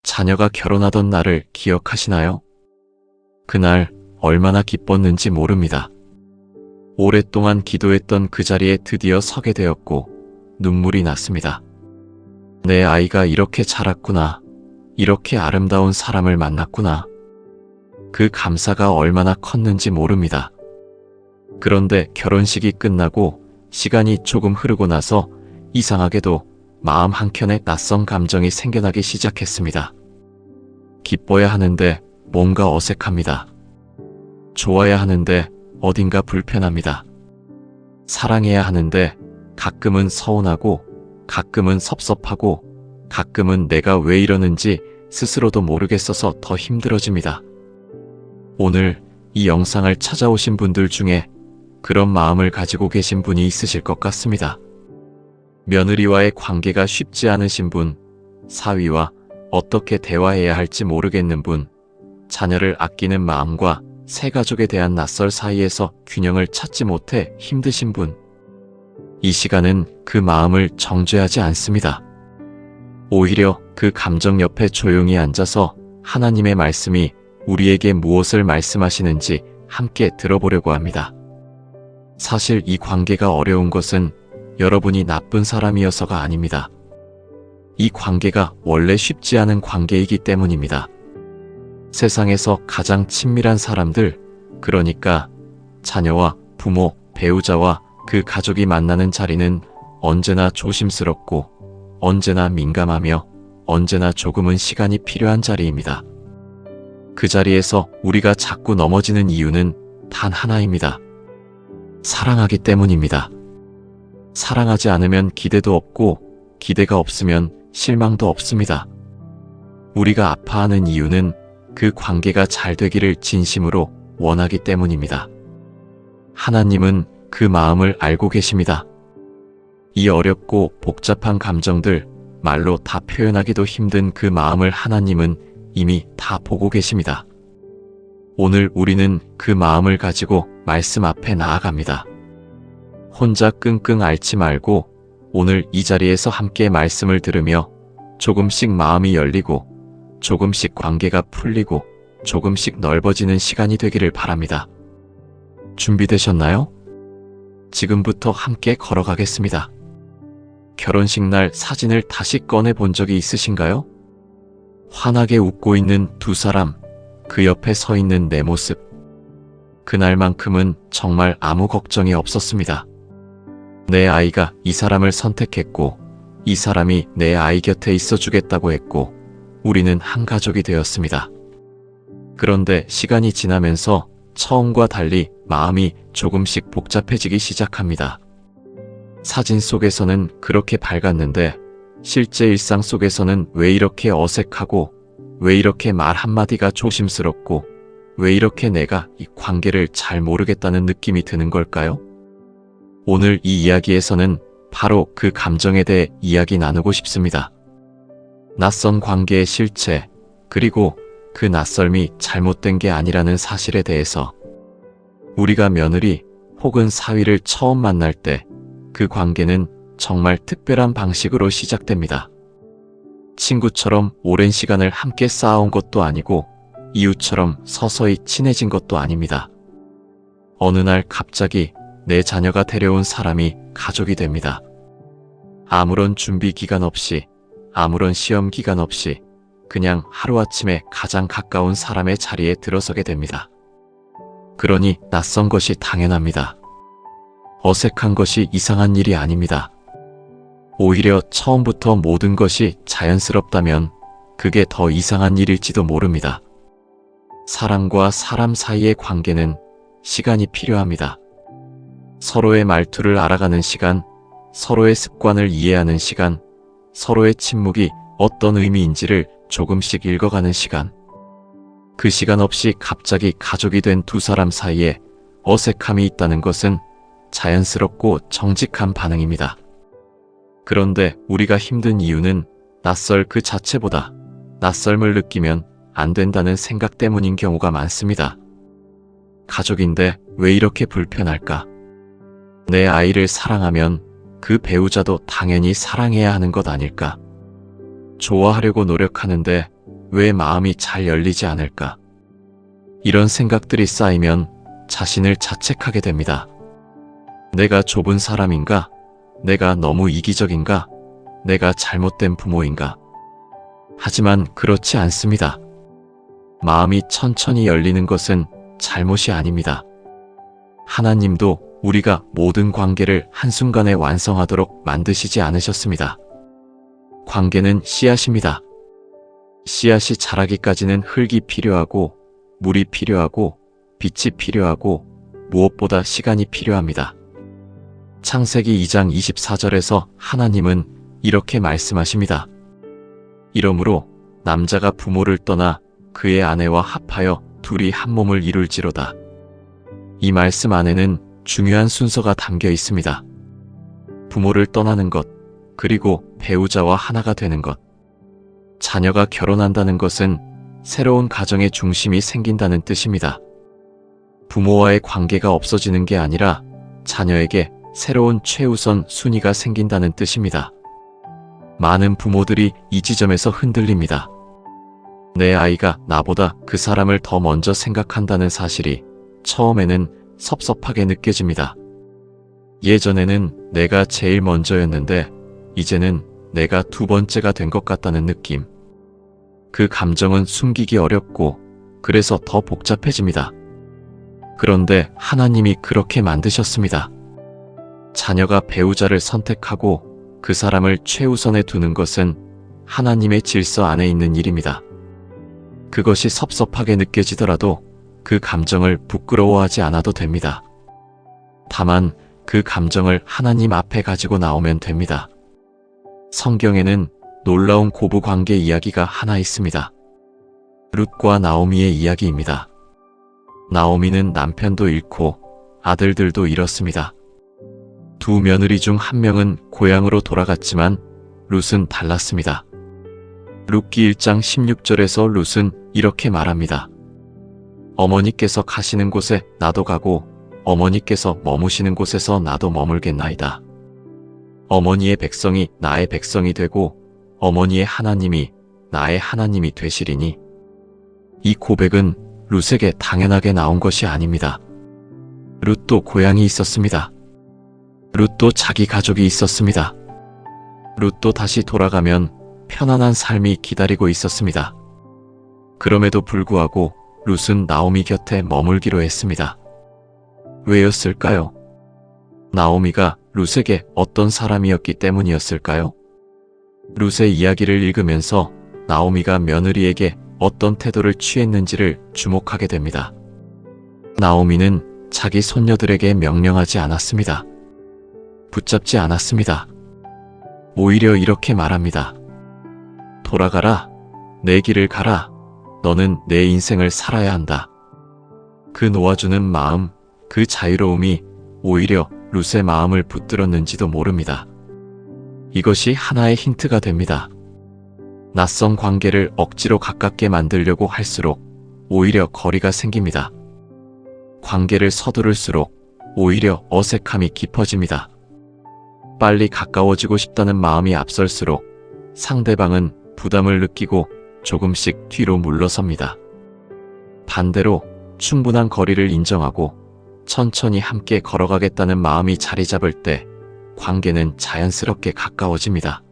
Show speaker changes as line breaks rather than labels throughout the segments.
자녀가 결혼하던 날을 기억하시나요? 그날 얼마나 기뻤는지 모릅니다. 오랫동안 기도했던 그 자리에 드디어 서게 되었고 눈물이 났습니다. 내 아이가 이렇게 자랐구나. 이렇게 아름다운 사람을 만났구나. 그 감사가 얼마나 컸는지 모릅니다. 그런데 결혼식이 끝나고 시간이 조금 흐르고 나서 이상하게도 마음 한켠에 낯선 감정이 생겨나기 시작했습니다. 기뻐야 하는데 뭔가 어색합니다. 좋아야 하는데 어딘가 불편합니다. 사랑해야 하는데 가끔은 서운하고 가끔은 섭섭하고 가끔은 내가 왜 이러는지 스스로도 모르겠어서 더 힘들어집니다. 오늘 이 영상을 찾아오신 분들 중에 그런 마음을 가지고 계신 분이 있으실 것 같습니다. 며느리와의 관계가 쉽지 않으신 분, 사위와 어떻게 대화해야 할지 모르겠는 분, 자녀를 아끼는 마음과 새 가족에 대한 낯설 사이에서 균형을 찾지 못해 힘드신 분. 이 시간은 그 마음을 정죄하지 않습니다. 오히려 그 감정 옆에 조용히 앉아서 하나님의 말씀이 우리에게 무엇을 말씀하시는지 함께 들어보려고 합니다. 사실 이 관계가 어려운 것은 여러분이 나쁜 사람이어서가 아닙니다. 이 관계가 원래 쉽지 않은 관계이기 때문입니다. 세상에서 가장 친밀한 사람들, 그러니까 자녀와 부모, 배우자와 그 가족이 만나는 자리는 언제나 조심스럽고 언제나 민감하며 언제나 조금은 시간이 필요한 자리입니다. 그 자리에서 우리가 자꾸 넘어지는 이유는 단 하나입니다. 사랑하기 때문입니다. 사랑하지 않으면 기대도 없고 기대가 없으면 실망도 없습니다. 우리가 아파하는 이유는 그 관계가 잘 되기를 진심으로 원하기 때문입니다. 하나님은 그 마음을 알고 계십니다. 이 어렵고 복잡한 감정들, 말로 다 표현하기도 힘든 그 마음을 하나님은 이미 다 보고 계십니다. 오늘 우리는 그 마음을 가지고 말씀 앞에 나아갑니다. 혼자 끙끙 앓지 말고 오늘 이 자리에서 함께 말씀을 들으며 조금씩 마음이 열리고 조금씩 관계가 풀리고 조금씩 넓어지는 시간이 되기를 바랍니다. 준비되셨나요? 지금부터 함께 걸어가겠습니다. 결혼식 날 사진을 다시 꺼내 본 적이 있으신가요? 환하게 웃고 있는 두 사람, 그 옆에 서 있는 내 모습. 그날만큼은 정말 아무 걱정이 없었습니다. 내 아이가 이 사람을 선택했고 이 사람이 내 아이 곁에 있어주겠다고 했고 우리는 한 가족이 되었습니다. 그런데 시간이 지나면서 처음과 달리 마음이 조금씩 복잡해지기 시작합니다. 사진 속에서는 그렇게 밝았는데 실제 일상 속에서는 왜 이렇게 어색하고 왜 이렇게 말 한마디가 조심스럽고 왜 이렇게 내가 이 관계를 잘 모르겠다는 느낌이 드는 걸까요? 오늘 이 이야기에서는 바로 그 감정에 대해 이야기 나누고 싶습니다. 낯선 관계의 실체, 그리고 그 낯설미 잘못된 게 아니라는 사실에 대해서. 우리가 며느리 혹은 사위를 처음 만날 때 그 관계는 정말 특별한 방식으로 시작됩니다. 친구처럼 오랜 시간을 함께 쌓아온 것도 아니고 이웃처럼 서서히 친해진 것도 아닙니다. 어느 날 갑자기 내 자녀가 데려온 사람이 가족이 됩니다. 아무런 준비 기간 없이, 아무런 시험 기간 없이 그냥 하루아침에 가장 가까운 사람의 자리에 들어서게 됩니다. 그러니 낯선 것이 당연합니다. 어색한 것이 이상한 일이 아닙니다. 오히려 처음부터 모든 것이 자연스럽다면 그게 더 이상한 일일지도 모릅니다. 사람과 사람 사이의 관계는 시간이 필요합니다. 서로의 말투를 알아가는 시간, 서로의 습관을 이해하는 시간, 서로의 침묵이 어떤 의미인지를 조금씩 읽어가는 시간. 그 시간 없이 갑자기 가족이 된 두 사람 사이에 어색함이 있다는 것은 자연스럽고 정직한 반응입니다. 그런데 우리가 힘든 이유는 낯설 그 자체보다 낯설음을 느끼면 안 된다는 생각 때문인 경우가 많습니다. 가족인데 왜 이렇게 불편할까? 내 아이를 사랑하면 그 배우자도 당연히 사랑해야 하는 것 아닐까? 좋아하려고 노력하는데 왜 마음이 잘 열리지 않을까? 이런 생각들이 쌓이면 자신을 자책하게 됩니다. 내가 좁은 사람인가? 내가 너무 이기적인가? 내가 잘못된 부모인가? 하지만 그렇지 않습니다. 마음이 천천히 열리는 것은 잘못이 아닙니다. 하나님도 우리가 모든 관계를 한순간에 완성하도록 만드시지 않으셨습니다. 관계는 씨앗입니다. 씨앗이 자라기까지는 흙이 필요하고 물이 필요하고 빛이 필요하고 무엇보다 시간이 필요합니다. 창세기 2장 24절에서 하나님은 이렇게 말씀하십니다. 이러므로 남자가 부모를 떠나 그의 아내와 합하여 둘이 한 몸을 이룰지로다. 이 말씀 안에는 중요한 순서가 담겨 있습니다. 부모를 떠나는 것, 그리고 배우자와 하나가 되는 것. 자녀가 결혼한다는 것은 새로운 가정의 중심이 생긴다는 뜻입니다. 부모와의 관계가 없어지는 게 아니라 자녀에게 새로운 최우선 순위가 생긴다는 뜻입니다. 많은 부모들이 이 지점에서 흔들립니다. 내 아이가 나보다 그 사람을 더 먼저 생각한다는 사실이 처음에는 섭섭하게 느껴집니다. 예전에는 내가 제일 먼저였는데 이제는 내가 두 번째가 된 것 같다는 느낌. 그 감정은 숨기기 어렵고 그래서 더 복잡해집니다. 그런데 하나님이 그렇게 만드셨습니다. 자녀가 배우자를 선택하고 그 사람을 최우선에 두는 것은 하나님의 질서 안에 있는 일입니다. 그것이 섭섭하게 느껴지더라도 그 감정을 부끄러워하지 않아도 됩니다. 다만 그 감정을 하나님 앞에 가지고 나오면 됩니다. 성경에는 놀라운 고부관계 이야기가 하나 있습니다. 룻과 나오미의 이야기입니다. 나오미는 남편도 잃고 아들들도 잃었습니다. 두 며느리 중 한 명은 고향으로 돌아갔지만 룻은 달랐습니다. 룻기 1장 16절에서 룻은 이렇게 말합니다. 어머니께서 가시는 곳에 나도 가고 어머니께서 머무시는 곳에서 나도 머물겠나이다. 어머니의 백성이 나의 백성이 되고 어머니의 하나님이 나의 하나님이 되시리니. 이 고백은 룻에게 당연하게 나온 것이 아닙니다. 룻도 고향이 있었습니다. 룻도 자기 가족이 있었습니다. 룻도 다시 돌아가면 편안한 삶이 기다리고 있었습니다. 그럼에도 불구하고 룻은 나오미 곁에 머물기로 했습니다. 왜였을까요? 나오미가 룻에게 어떤 사람이었기 때문이었을까요? 룻의 이야기를 읽으면서 나오미가 며느리에게 어떤 태도를 취했는지를 주목하게 됩니다. 나오미는 자기 손녀들에게 명령하지 않았습니다. 붙잡지 않았습니다. 오히려 이렇게 말합니다. 돌아가라. 내 길을 가라. 너는 내 인생을 살아야 한다. 그 놓아주는 마음, 그 자유로움이 오히려 룻의 마음을 붙들었는지도 모릅니다. 이것이 하나의 힌트가 됩니다. 낯선 관계를 억지로 가깝게 만들려고 할수록 오히려 거리가 생깁니다. 관계를 서두를수록 오히려 어색함이 깊어집니다. 빨리 가까워지고 싶다는 마음이 앞설수록 상대방은 부담을 느끼고 조금씩 뒤로 물러섭니다. 반대로 충분한 거리를 인정하고 천천히 함께 걸어가겠다는 마음이 자리 잡을 때 관계는 자연스럽게 가까워집니다.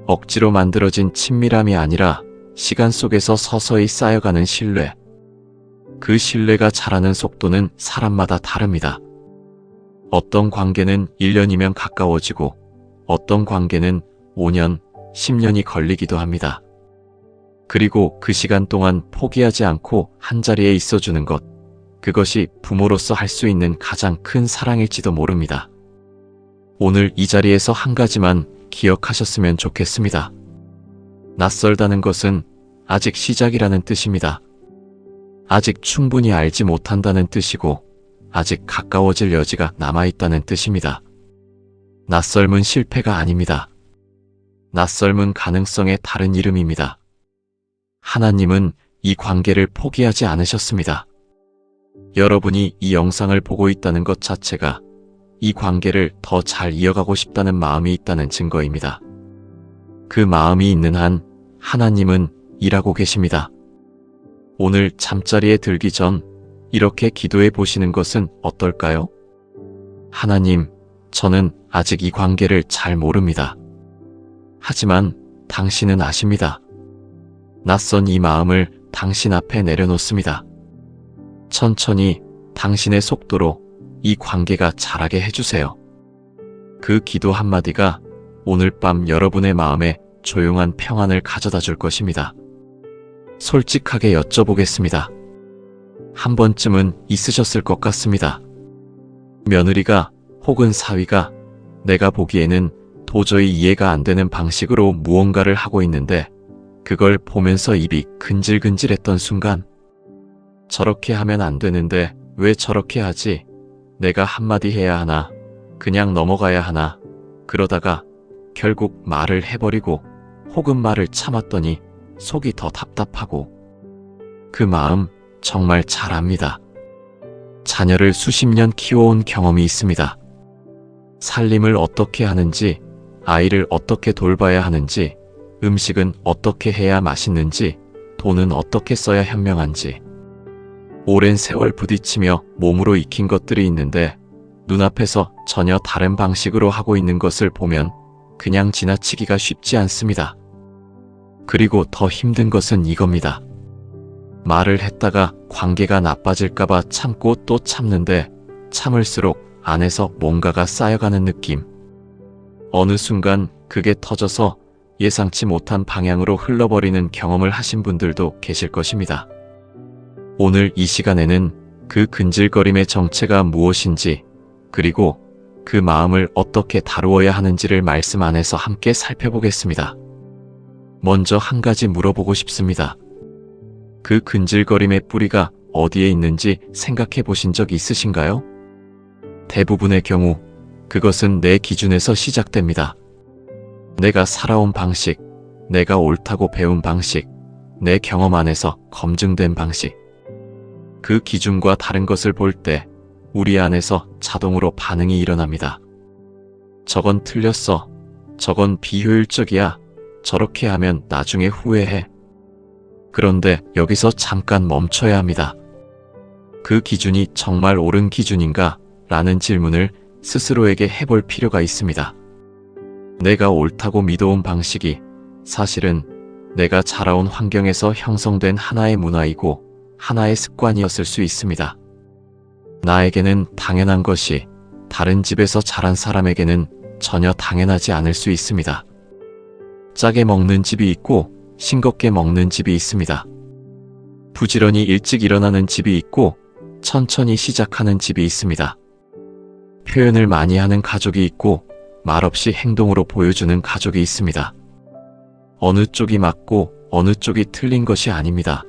억지로 만들어진 친밀함이 아니라 시간 속에서 서서히 쌓여가는 신뢰. 그 신뢰가 자라는 속도는 사람마다 다릅니다. 어떤 관계는 1년이면 가까워지고 어떤 관계는 5년, 10년이 걸리기도 합니다. 그리고 그 시간 동안 포기하지 않고 한자리에 있어주는 것, 그것이 부모로서 할 수 있는 가장 큰 사랑일지도 모릅니다. 오늘 이 자리에서 한 가지만 기억하셨으면 좋겠습니다. 낯설다는 것은 아직 시작이라는 뜻입니다. 아직 충분히 알지 못한다는 뜻이고 아직 가까워질 여지가 남아있다는 뜻입니다. 낯설은 실패가 아닙니다. 낯설은 가능성의 다른 이름입니다. 하나님은 이 관계를 포기하지 않으셨습니다. 여러분이 이 영상을 보고 있다는 것 자체가 이 관계를 더 잘 이어가고 싶다는 마음이 있다는 증거입니다. 그 마음이 있는 한 하나님은 일하고 계십니다. 오늘 잠자리에 들기 전 이렇게 기도해 보시는 것은 어떨까요? 하나님, 저는 아직 이 관계를 잘 모릅니다. 하지만 당신은 아십니다. 낯선 이 마음을 당신 앞에 내려놓습니다. 천천히 당신의 속도로 이 관계가 자라게 해주세요. 그 기도 한마디가 오늘 밤 여러분의 마음에 조용한 평안을 가져다 줄 것입니다. 솔직하게 여쭤보겠습니다. 한 번쯤은 있으셨을 것 같습니다. 며느리가 혹은 사위가 내가 보기에는 도저히 이해가 안 되는 방식으로 무언가를 하고 있는데 그걸 보면서 입이 근질근질했던 순간 저렇게 하면 안 되는데 왜 저렇게 하지? 내가 한마디 해야 하나? 그냥 넘어가야 하나? 그러다가 결국 말을 해버리고 혹은 말을 참았더니 속이 더 답답하고 그 마음 정말 잘 압니다. 자녀를 수십 년 키워온 경험이 있습니다. 살림을 어떻게 하는지, 아이를 어떻게 돌봐야 하는지, 음식은 어떻게 해야 맛있는지, 돈은 어떻게 써야 현명한지. 오랜 세월 부딪히며 몸으로 익힌 것들이 있는데 눈앞에서 전혀 다른 방식으로 하고 있는 것을 보면 그냥 지나치기가 쉽지 않습니다. 그리고 더 힘든 것은 이겁니다. 말을 했다가 관계가 나빠질까봐 참고 또 참는데 참을수록 안에서 뭔가가 쌓여가는 느낌. 어느 순간 그게 터져서 예상치 못한 방향으로 흘러버리는 경험을 하신 분들도 계실 것입니다. 오늘 이 시간에는 그 근질거림의 정체가 무엇인지 그리고 그 마음을 어떻게 다루어야 하는지를 말씀 안에서 함께 살펴보겠습니다. 먼저 한 가지 물어보고 싶습니다. 그 근질거림의 뿌리가 어디에 있는지 생각해 보신 적 있으신가요? 대부분의 경우 그것은 내 기준에서 시작됩니다. 내가 살아온 방식, 내가 옳다고 배운 방식, 내 경험 안에서 검증된 방식. 그 기준과 다른 것을 볼 때 우리 안에서 자동으로 반응이 일어납니다. 저건 틀렸어. 저건 비효율적이야. 저렇게 하면 나중에 후회해. 그런데 여기서 잠깐 멈춰야 합니다. 그 기준이 정말 옳은 기준인가? 라는 질문을 스스로에게 해볼 필요가 있습니다. 내가 옳다고 믿어온 방식이 사실은 내가 자라온 환경에서 형성된 하나의 문화이고 하나의 습관이었을 수 있습니다. 나에게는 당연한 것이 다른 집에서 자란 사람에게는 전혀 당연하지 않을 수 있습니다. 짜게 먹는 집이 있고 싱겁게 먹는 집이 있습니다. 부지런히 일찍 일어나는 집이 있고 천천히 시작하는 집이 있습니다. 표현을 많이 하는 가족이 있고 말없이 행동으로 보여주는 가족이 있습니다. 어느 쪽이 맞고 어느 쪽이 틀린 것이 아닙니다.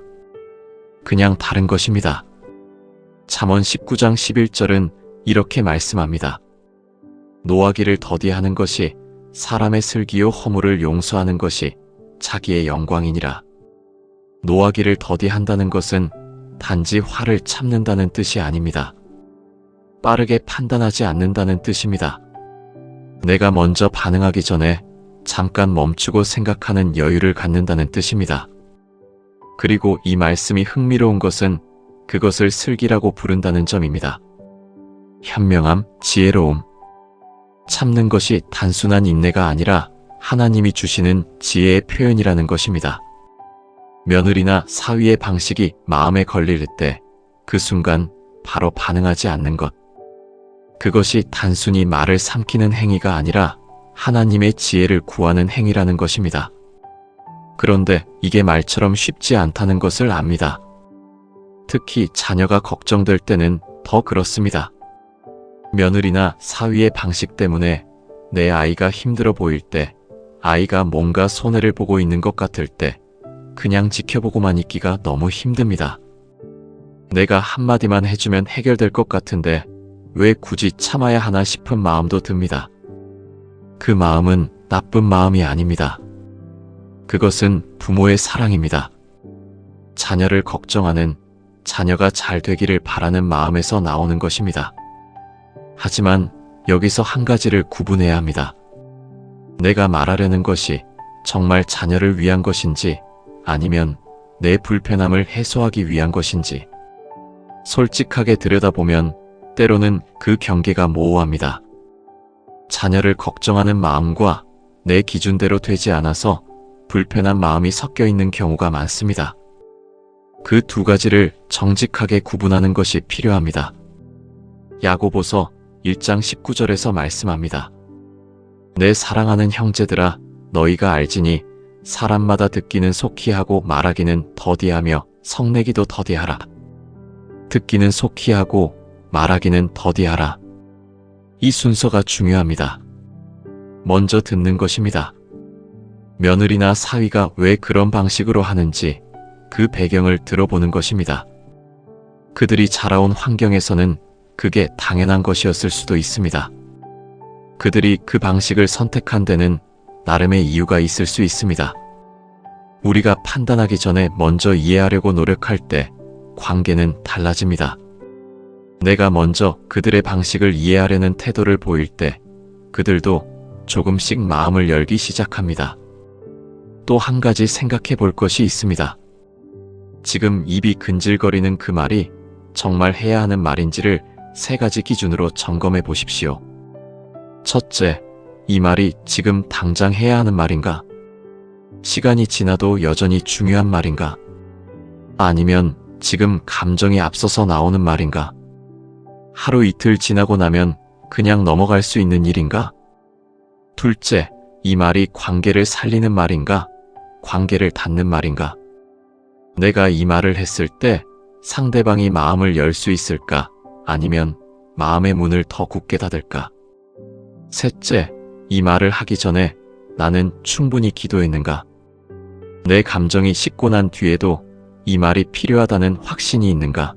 그냥 다른 것입니다. 잠언 19장 11절은 이렇게 말씀합니다. 노하기를 더디하는 것이 사람의 슬기요 허물을 용서하는 것이 자기의 영광이니라. 노하기를 더디한다는 것은 단지 화를 참는다는 뜻이 아닙니다. 빠르게 판단하지 않는다는 뜻입니다. 내가 먼저 반응하기 전에 잠깐 멈추고 생각하는 여유를 갖는다는 뜻입니다. 그리고 이 말씀이 흥미로운 것은 그것을 슬기라고 부른다는 점입니다. 현명함, 지혜로움. 참는 것이 단순한 인내가 아니라 하나님이 주시는 지혜의 표현이라는 것입니다. 며느리나 사위의 방식이 마음에 걸릴 때 그 순간 바로 반응하지 않는 것. 그것이 단순히 말을 삼키는 행위가 아니라 하나님의 지혜를 구하는 행위라는 것입니다. 그런데 이게 말처럼 쉽지 않다는 것을 압니다. 특히 자녀가 걱정될 때는 더 그렇습니다. 며느리나 사위의 방식 때문에 내 아이가 힘들어 보일 때, 아이가 뭔가 손해를 보고 있는 것 같을 때 그냥 지켜보고만 있기가 너무 힘듭니다. 내가 한마디만 해주면 해결될 것 같은데 왜 굳이 참아야 하나 싶은 마음도 듭니다. 그 마음은 나쁜 마음이 아닙니다. 그것은 부모의 사랑입니다. 자녀를 걱정하는, 자녀가 잘 되기를 바라는 마음에서 나오는 것입니다. 하지만 여기서 한 가지를 구분해야 합니다. 내가 말하려는 것이 정말 자녀를 위한 것인지 아니면 내 불편함을 해소하기 위한 것인지 솔직하게 들여다보면 때로는 그 경계가 모호합니다. 자녀를 걱정하는 마음과 내 기준대로 되지 않아서 불편한 마음이 섞여 있는 경우가 많습니다. 그 두 가지를 정직하게 구분하는 것이 필요합니다. 야고보서 1장 19절에서 말씀합니다. 내 사랑하는 형제들아, 너희가 알지니 사람마다 듣기는 속히 하고 말하기는 더디하며 성내기도 더디하라. 듣기는 속히 하고 말하기는 더디하라. 이 순서가 중요합니다. 먼저 듣는 것입니다. 며느리나 사위가 왜 그런 방식으로 하는지 그 배경을 들어보는 것입니다. 그들이 자라온 환경에서는 그게 당연한 것이었을 수도 있습니다. 그들이 그 방식을 선택한 데는 나름의 이유가 있을 수 있습니다. 우리가 판단하기 전에 먼저 이해하려고 노력할 때 관계는 달라집니다. 내가 먼저 그들의 방식을 이해하려는 태도를 보일 때 그들도 조금씩 마음을 열기 시작합니다. 또 한 가지 생각해 볼 것이 있습니다. 지금 입이 근질거리는 그 말이 정말 해야 하는 말인지를 세 가지 기준으로 점검해 보십시오. 첫째, 이 말이 지금 당장 해야 하는 말인가? 시간이 지나도 여전히 중요한 말인가? 아니면 지금 감정이 앞서서 나오는 말인가? 하루 이틀 지나고 나면 그냥 넘어갈 수 있는 일인가? 둘째, 이 말이 관계를 살리는 말인가? 관계를 닫는 말인가? 내가 이 말을 했을 때 상대방이 마음을 열 수 있을까? 아니면 마음의 문을 더 굳게 닫을까? 셋째, 이 말을 하기 전에 나는 충분히 기도했는가? 내 감정이 식고 난 뒤에도 이 말이 필요하다는 확신이 있는가?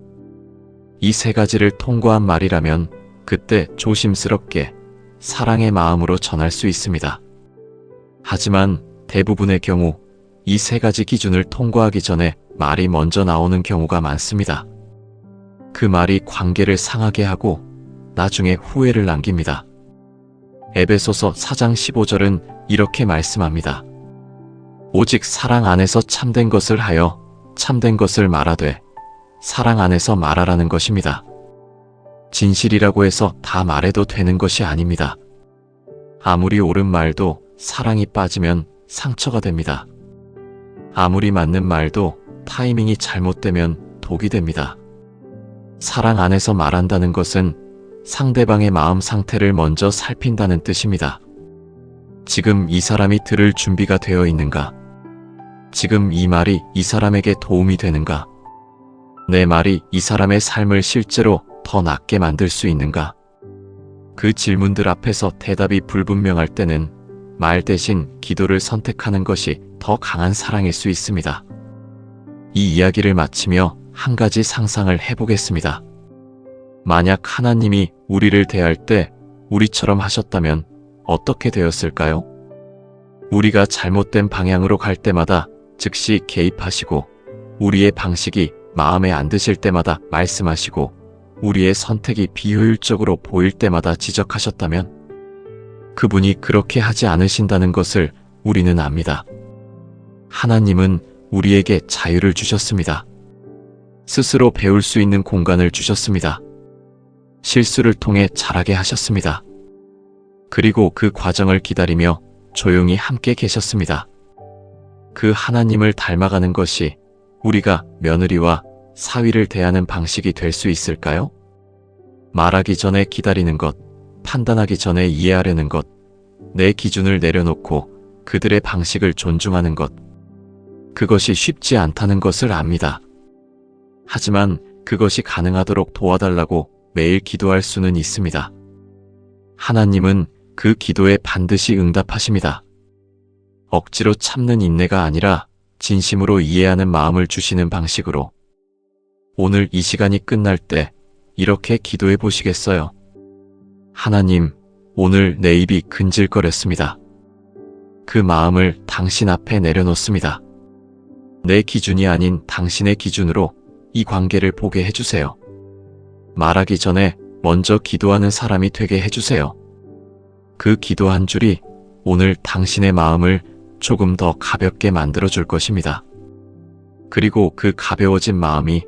이 세 가지를 통과한 말이라면 그때 조심스럽게 사랑의 마음으로 전할 수 있습니다. 하지만 대부분의 경우 이 세 가지 기준을 통과하기 전에 말이 먼저 나오는 경우가 많습니다. 그 말이 관계를 상하게 하고 나중에 후회를 남깁니다. 에베소서 4장 15절은 이렇게 말씀합니다. 오직 사랑 안에서 참된 것을 하여 참된 것을 말하되 사랑 안에서 말하라는 것입니다. 진실이라고 해서 다 말해도 되는 것이 아닙니다. 아무리 옳은 말도 사랑이 빠지면 상처가 됩니다. 아무리 맞는 말도 타이밍이 잘못되면 독이 됩니다. 사랑 안에서 말한다는 것은 상대방의 마음 상태를 먼저 살핀다는 뜻입니다. 지금 이 사람이 들을 준비가 되어 있는가? 지금 이 말이 이 사람에게 도움이 되는가? 내 말이 이 사람의 삶을 실제로 더 낫게 만들 수 있는가? 그 질문들 앞에서 대답이 불분명할 때는 말 대신 기도를 선택하는 것이 더 강한 사랑일 수 있습니다. 이 이야기를 마치며 한 가지 상상을 해보겠습니다. 만약 하나님이 우리를 대할 때 우리처럼 하셨다면 어떻게 되었을까요? 우리가 잘못된 방향으로 갈 때마다 즉시 개입하시고 우리의 방식이 마음에 안 드실 때마다 말씀하시고 우리의 선택이 비효율적으로 보일 때마다 지적하셨다면 그분이 그렇게 하지 않으신다는 것을 우리는 압니다. 하나님은 우리에게 자유를 주셨습니다. 스스로 배울 수 있는 공간을 주셨습니다. 실수를 통해 자라게 하셨습니다. 그리고 그 과정을 기다리며 조용히 함께 계셨습니다. 그 하나님을 닮아가는 것이 우리가 며느리와 사위를 대하는 방식이 될 수 있을까요? 말하기 전에 기다리는 것, 판단하기 전에 이해하려는 것, 내 기준을 내려놓고 그들의 방식을 존중하는 것. 그것이 쉽지 않다는 것을 압니다. 하지만 그것이 가능하도록 도와달라고 매일 기도할 수는 있습니다. 하나님은 그 기도에 반드시 응답하십니다. 억지로 참는 인내가 아니라 진심으로 이해하는 마음을 주시는 방식으로. 오늘 이 시간이 끝날 때 이렇게 기도해 보시겠어요? 하나님, 오늘 내 입이 근질거렸습니다. 그 마음을 당신 앞에 내려놓습니다. 내 기준이 아닌 당신의 기준으로 이 관계를 보게 해주세요. 말하기 전에 먼저 기도하는 사람이 되게 해주세요. 그 기도 한 줄이 오늘 당신의 마음을 조금 더 가볍게 만들어줄 것입니다. 그리고 그 가벼워진 마음이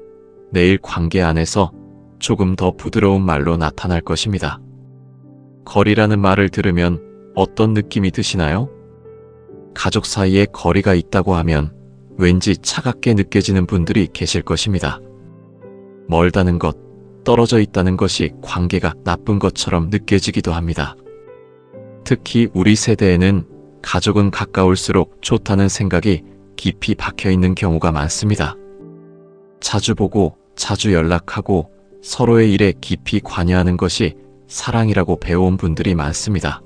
내일 관계 안에서 조금 더 부드러운 말로 나타날 것입니다. 거리라는 말을 들으면 어떤 느낌이 드시나요? 가족 사이에 거리가 있다고 하면 왠지 차갑게 느껴지는 분들이 계실 것입니다. 멀다는 것, 떨어져 있다는 것이 관계가 나쁜 것처럼 느껴지기도 합니다. 특히 우리 세대에는 가족은 가까울수록 좋다는 생각이 깊이 박혀 있는 경우가 많습니다. 자주 보고 자주 연락하고 서로의 일에 깊이 관여하는 것이 사랑이라고 배워온 분들이 많습니다.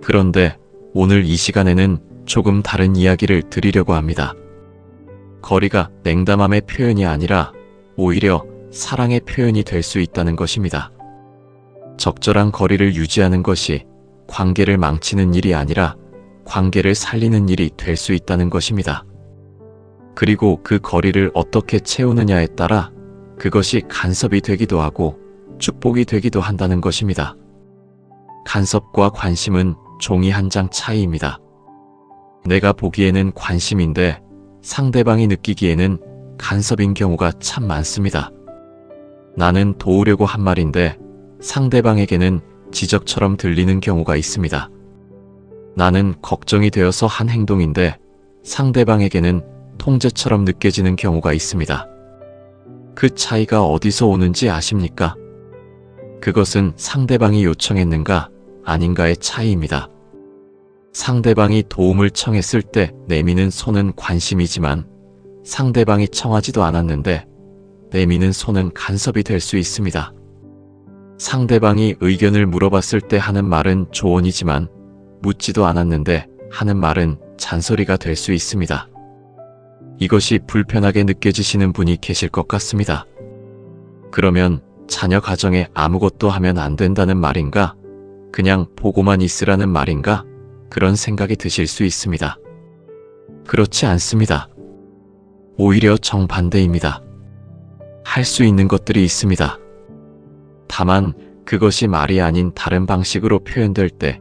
그런데 오늘 이 시간에는 조금 다른 이야기를 드리려고 합니다. 거리가 냉담함의 표현이 아니라 오히려 사랑의 표현이 될 수 있다는 것입니다. 적절한 거리를 유지하는 것이 관계를 망치는 일이 아니라 관계를 살리는 일이 될 수 있다는 것입니다. 그리고 그 거리를 어떻게 채우느냐에 따라 그것이 간섭이 되기도 하고 축복이 되기도 한다는 것입니다. 간섭과 관심은 종이 한 장 차이입니다. 내가 보기에는 관심인데 상대방이 느끼기에는 간섭인 경우가 참 많습니다. 나는 도우려고 한 말인데 상대방에게는 지적처럼 들리는 경우가 있습니다. 나는 걱정이 되어서 한 행동인데 상대방에게는 통제처럼 느껴지는 경우가 있습니다. 그 차이가 어디서 오는지 아십니까? 그것은 상대방이 요청했는가 아닌가의 차이입니다. 상대방이 도움을 청했을 때 내미는 손은 관심이지만 상대방이 청하지도 않았는데 내미는 손은 간섭이 될 수 있습니다. 상대방이 의견을 물어봤을 때 하는 말은 조언이지만 묻지도 않았는데 하는 말은 잔소리가 될 수 있습니다. 이것이 불편하게 느껴지시는 분이 계실 것 같습니다. 그러면 자녀 가정에 아무것도 하면 안 된다는 말인가? 그냥 보고만 있으라는 말인가? 그런 생각이 드실 수 있습니다. 그렇지 않습니다. 오히려 정반대입니다. 할 수 있는 것들이 있습니다. 다만 그것이 말이 아닌 다른 방식으로 표현될 때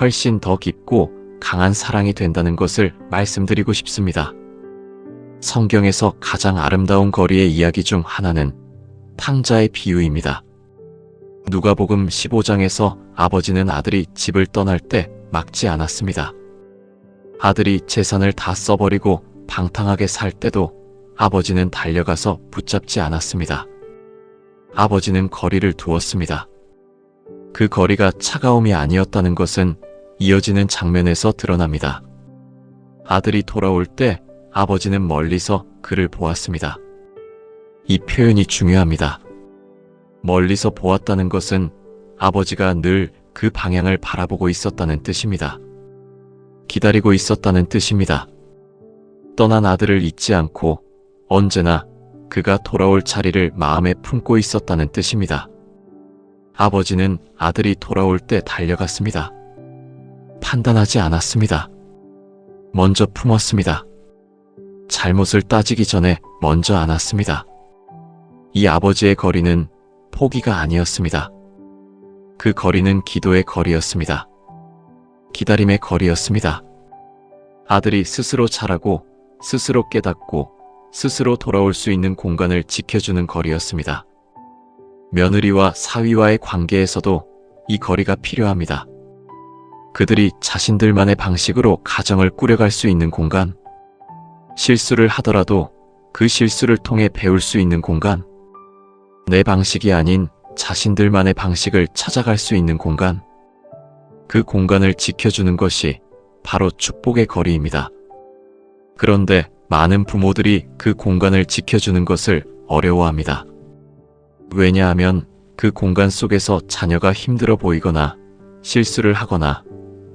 훨씬 더 깊고 강한 사랑이 된다는 것을 말씀드리고 싶습니다. 성경에서 가장 아름다운 거리의 이야기 중 하나는 탕자의 비유입니다. 누가복음 15장에서 아버지는 아들이 집을 떠날 때 막지 않았습니다. 아들이 재산을 다 써버리고 방탕하게 살 때도 아버지는 달려가서 붙잡지 않았습니다. 아버지는 거리를 두었습니다. 그 거리가 차가움이 아니었다는 것은 이어지는 장면에서 드러납니다. 아들이 돌아올 때 아버지는 멀리서 그를 보았습니다. 이 표현이 중요합니다. 멀리서 보았다는 것은 아버지가 늘 그 방향을 바라보고 있었다는 뜻입니다. 기다리고 있었다는 뜻입니다. 떠난 아들을 잊지 않고 언제나 그가 돌아올 자리를 마음에 품고 있었다는 뜻입니다. 아버지는 아들이 돌아올 때 달려갔습니다. 판단하지 않았습니다. 먼저 품었습니다. 잘못을 따지기 전에 먼저 안았습니다. 이 아버지의 거리는 포기가 아니었습니다. 그 거리는 기도의 거리였습니다. 기다림의 거리였습니다. 아들이 스스로 자라고 스스로 깨닫고 스스로 돌아올 수 있는 공간을 지켜주는 거리였습니다. 며느리와 사위와의 관계에서도 이 거리가 필요합니다. 그들이 자신들만의 방식으로 가정을 꾸려갈 수 있는 공간, 실수를 하더라도 그 실수를 통해 배울 수 있는 공간, 내 방식이 아닌 자신들만의 방식을 찾아갈 수 있는 공간, 그 공간을 지켜주는 것이 바로 축복의 거리입니다. 그런데 많은 부모들이 그 공간을 지켜주는 것을 어려워합니다. 왜냐하면 그 공간 속에서 자녀가 힘들어 보이거나 실수를 하거나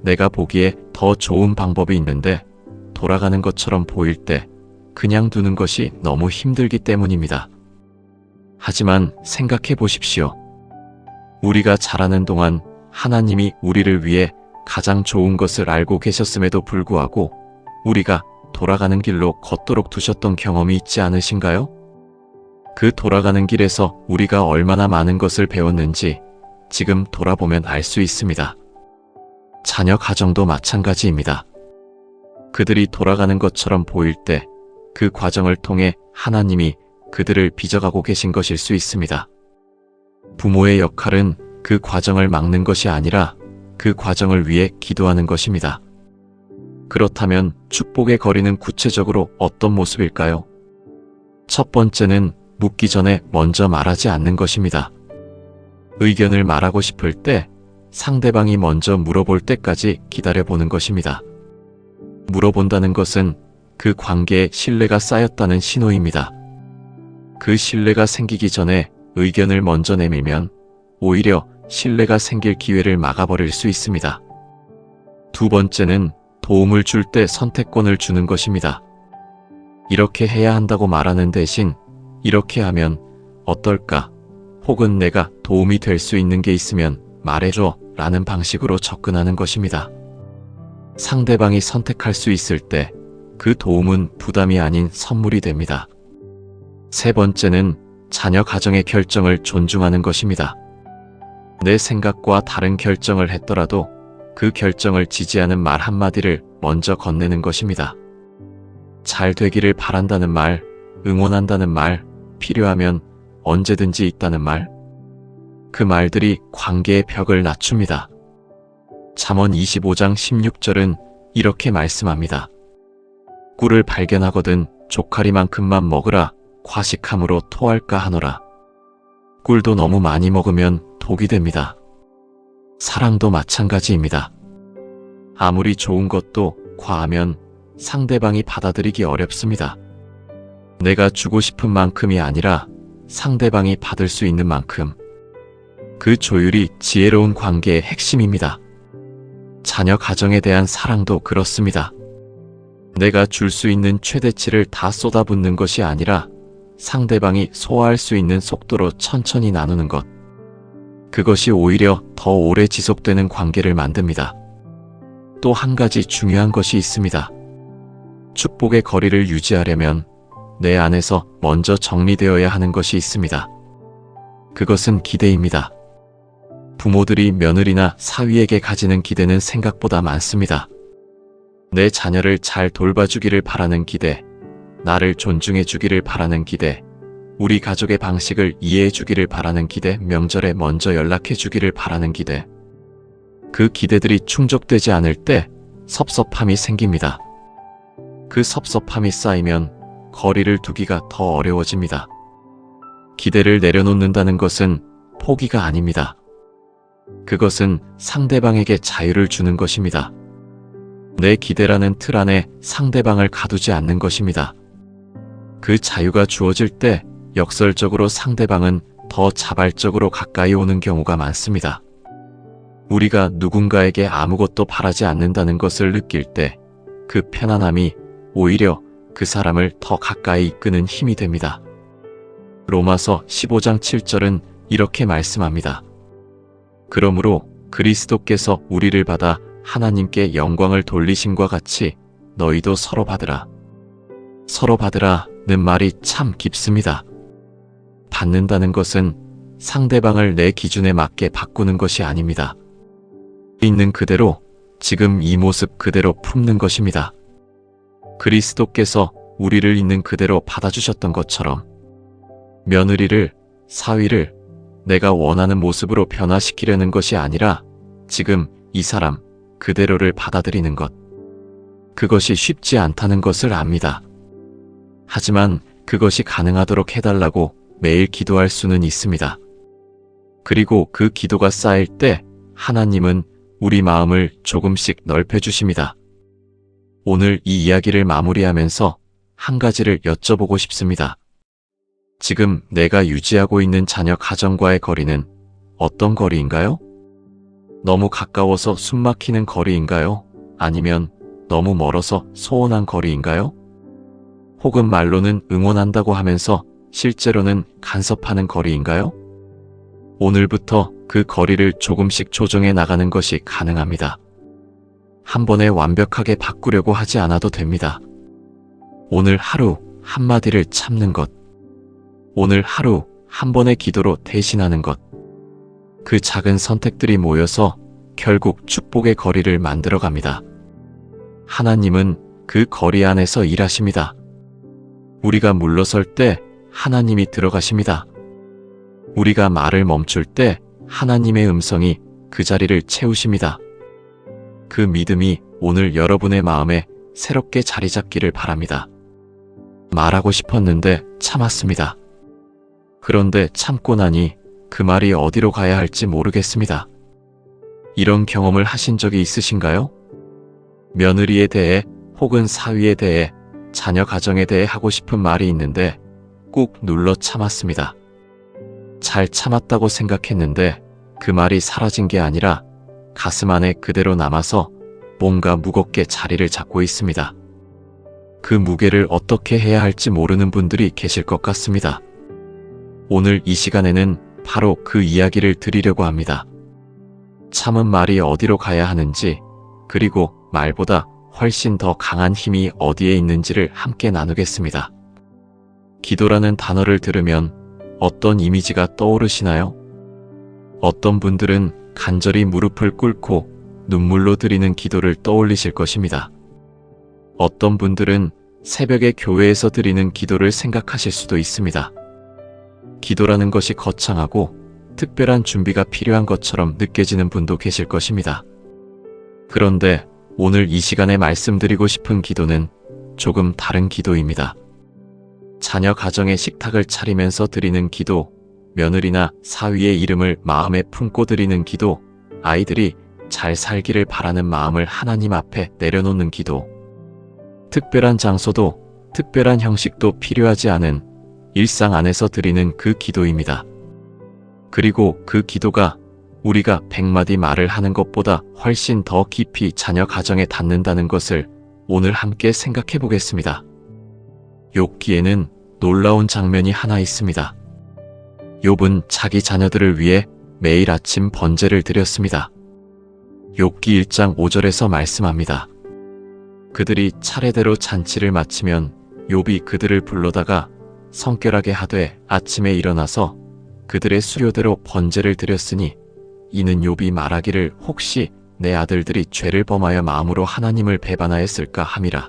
내가 보기에 더 좋은 방법이 있는데 돌아가는 것처럼 보일 때 그냥 두는 것이 너무 힘들기 때문입니다. 하지만 생각해 보십시오. 우리가 자라는 동안 하나님이 우리를 위해 가장 좋은 것을 알고 계셨음에도 불구하고 우리가 돌아가는 길로 걷도록 두셨던 경험이 있지 않으신가요? 그 돌아가는 길에서 우리가 얼마나 많은 것을 배웠는지 지금 돌아보면 알 수 있습니다. 자녀 가정도 마찬가지입니다. 그들이 돌아가는 것처럼 보일 때 그 과정을 통해 하나님이 그들을 빚어가고 계신 것일 수 있습니다. 부모의 역할은 그 과정을 막는 것이 아니라 그 과정을 위해 기도하는 것입니다. 그렇다면 축복의 거리는 구체적으로 어떤 모습일까요? 첫 번째는 묻기 전에 먼저 말하지 않는 것입니다. 의견을 말하고 싶을 때 상대방이 먼저 물어볼 때까지 기다려보는 것입니다. 물어본다는 것은 그 관계에 신뢰가 쌓였다는 신호입니다. 그 신뢰가 생기기 전에 의견을 먼저 내밀면 오히려 신뢰가 생길 기회를 막아버릴 수 있습니다. 두 번째는 도움을 줄 때 선택권을 주는 것입니다. 이렇게 해야 한다고 말하는 대신 이렇게 하면 어떨까? 혹은 내가 도움이 될 수 있는 게 있으면 말해줘 라는 방식으로 접근하는 것입니다. 상대방이 선택할 수 있을 때 그 도움은 부담이 아닌 선물이 됩니다. 세 번째는 자녀 가정의 결정을 존중하는 것입니다. 내 생각과 다른 결정을 했더라도 그 결정을 지지하는 말 한마디를 먼저 건네는 것입니다. 잘 되기를 바란다는 말, 응원한다는 말, 필요하면 언제든지 있다는 말. 그 말들이 관계의 벽을 낮춥니다. 잠언 25장 16절은 이렇게 말씀합니다. 꿀을 발견하거든 조카리만큼만 먹으라. 과식함으로 토할까 하노라. 꿀도 너무 많이 먹으면 독이 됩니다. 사랑도 마찬가지입니다. 아무리 좋은 것도 과하면 상대방이 받아들이기 어렵습니다. 내가 주고 싶은 만큼이 아니라 상대방이 받을 수 있는 만큼. 그 조율이 지혜로운 관계의 핵심입니다. 자녀 가정에 대한 사랑도 그렇습니다. 내가 줄 수 있는 최대치를 다 쏟아붓는 것이 아니라 상대방이 소화할 수 있는 속도로 천천히 나누는 것. 그것이 오히려 더 오래 지속되는 관계를 만듭니다. 또 한 가지 중요한 것이 있습니다. 축복의 거리를 유지하려면 내 안에서 먼저 정리되어야 하는 것이 있습니다. 그것은 기대입니다. 부모들이 며느리나 사위에게 가지는 기대는 생각보다 많습니다. 내 자녀를 잘 돌봐주기를 바라는 기대, 나를 존중해주기를 바라는 기대, 우리 가족의 방식을 이해해주기를 바라는 기대, 명절에 먼저 연락해주기를 바라는 기대. 그 기대들이 충족되지 않을 때 섭섭함이 생깁니다. 그 섭섭함이 쌓이면 거리를 두기가 더 어려워집니다. 기대를 내려놓는다는 것은 포기가 아닙니다. 그것은 상대방에게 자유를 주는 것입니다. 내 기대라는 틀 안에 상대방을 가두지 않는 것입니다. 그 자유가 주어질 때 역설적으로 상대방은 더 자발적으로 가까이 오는 경우가 많습니다. 우리가 누군가에게 아무것도 바라지 않는다는 것을 느낄 때 그 편안함이 오히려 그 사람을 더 가까이 이끄는 힘이 됩니다. 로마서 15장 7절은 이렇게 말씀합니다. 그러므로 그리스도께서 우리를 받아 하나님께 영광을 돌리심과 같이 너희도 서로 받으라. 서로 받으라는 말이 참 깊습니다. 받는다는 것은 상대방을 내 기준에 맞게 바꾸는 것이 아닙니다. 있는 그대로 지금 이 모습 그대로 품는 것입니다. 그리스도께서 우리를 있는 그대로 받아주셨던 것처럼 며느리를, 사위를 내가 원하는 모습으로 변화시키려는 것이 아니라 지금 이 사람 그대로를 받아들이는 것. 그것이 쉽지 않다는 것을 압니다. 하지만 그것이 가능하도록 해달라고 매일 기도할 수는 있습니다. 그리고 그 기도가 쌓일 때 하나님은 우리 마음을 조금씩 넓혀주십니다. 오늘 이 이야기를 마무리하면서 한 가지를 여쭤보고 싶습니다. 지금 내가 유지하고 있는 자녀 가정과의 거리는 어떤 거리인가요? 너무 가까워서 숨막히는 거리인가요? 아니면 너무 멀어서 소원한 거리인가요? 혹은 말로는 응원한다고 하면서 실제로는 간섭하는 거리인가요? 오늘부터 그 거리를 조금씩 조정해 나가는 것이 가능합니다. 한 번에 완벽하게 바꾸려고 하지 않아도 됩니다. 오늘 하루 한마디를 참는 것. 오늘 하루 한 번의 기도로 대신하는 것. 그 작은 선택들이 모여서 결국 축복의 거리를 만들어갑니다. 하나님은 그 거리 안에서 일하십니다. 우리가 물러설 때 하나님이 들어가십니다. 우리가 말을 멈출 때 하나님의 음성이 그 자리를 채우십니다. 그 믿음이 오늘 여러분의 마음에 새롭게 자리 잡기를 바랍니다. 말하고 싶었는데 참았습니다. 그런데 참고 나니 그 말이 어디로 가야 할지 모르겠습니다. 이런 경험을 하신 적이 있으신가요? 며느리에 대해 혹은 사위에 대해 자녀 가정에 대해 하고 싶은 말이 있는데 꾹 눌러 참았습니다. 잘 참았다고 생각했는데 그 말이 사라진 게 아니라 가슴 안에 그대로 남아서 뭔가 무겁게 자리를 잡고 있습니다. 그 무게를 어떻게 해야 할지 모르는 분들이 계실 것 같습니다. 오늘 이 시간에는 바로 그 이야기를 드리려고 합니다. 참은 말이 어디로 가야 하는지, 그리고 말보다 훨씬 더 강한 힘이 어디에 있는지를 함께 나누겠습니다. 기도라는 단어를 들으면 어떤 이미지가 떠오르시나요? 어떤 분들은 간절히 무릎을 꿇고 눈물로 드리는 기도를 떠올리실 것입니다. 어떤 분들은 새벽에 교회에서 드리는 기도를 생각하실 수도 있습니다. 기도라는 것이 거창하고 특별한 준비가 필요한 것처럼 느껴지는 분도 계실 것입니다. 그런데 오늘 이 시간에 말씀드리고 싶은 기도는 조금 다른 기도입니다. 자녀 가정의 식탁을 차리면서 드리는 기도, 며느리나 사위의 이름을 마음에 품고 드리는 기도, 아이들이 잘 살기를 바라는 마음을 하나님 앞에 내려놓는 기도, 특별한 장소도 특별한 형식도 필요하지 않은 일상 안에서 드리는 그 기도입니다. 그리고 그 기도가 우리가 100마디 말을 하는 것보다 훨씬 더 깊이 자녀 가정에 닿는다는 것을 오늘 함께 생각해 보겠습니다. 욥기에는 놀라운 장면이 하나 있습니다. 욥은 자기 자녀들을 위해 매일 아침 번제를 드렸습니다. 욥기 1장 5절에서 말씀합니다. 그들이 차례대로 잔치를 마치면 욥이 그들을 불러다가 성결하게 하되 아침에 일어나서 그들의 수료대로 번제를 드렸으니 이는 욥이 말하기를 혹시 내 아들들이 죄를 범하여 마음으로 하나님을 배반하였을까 함이라.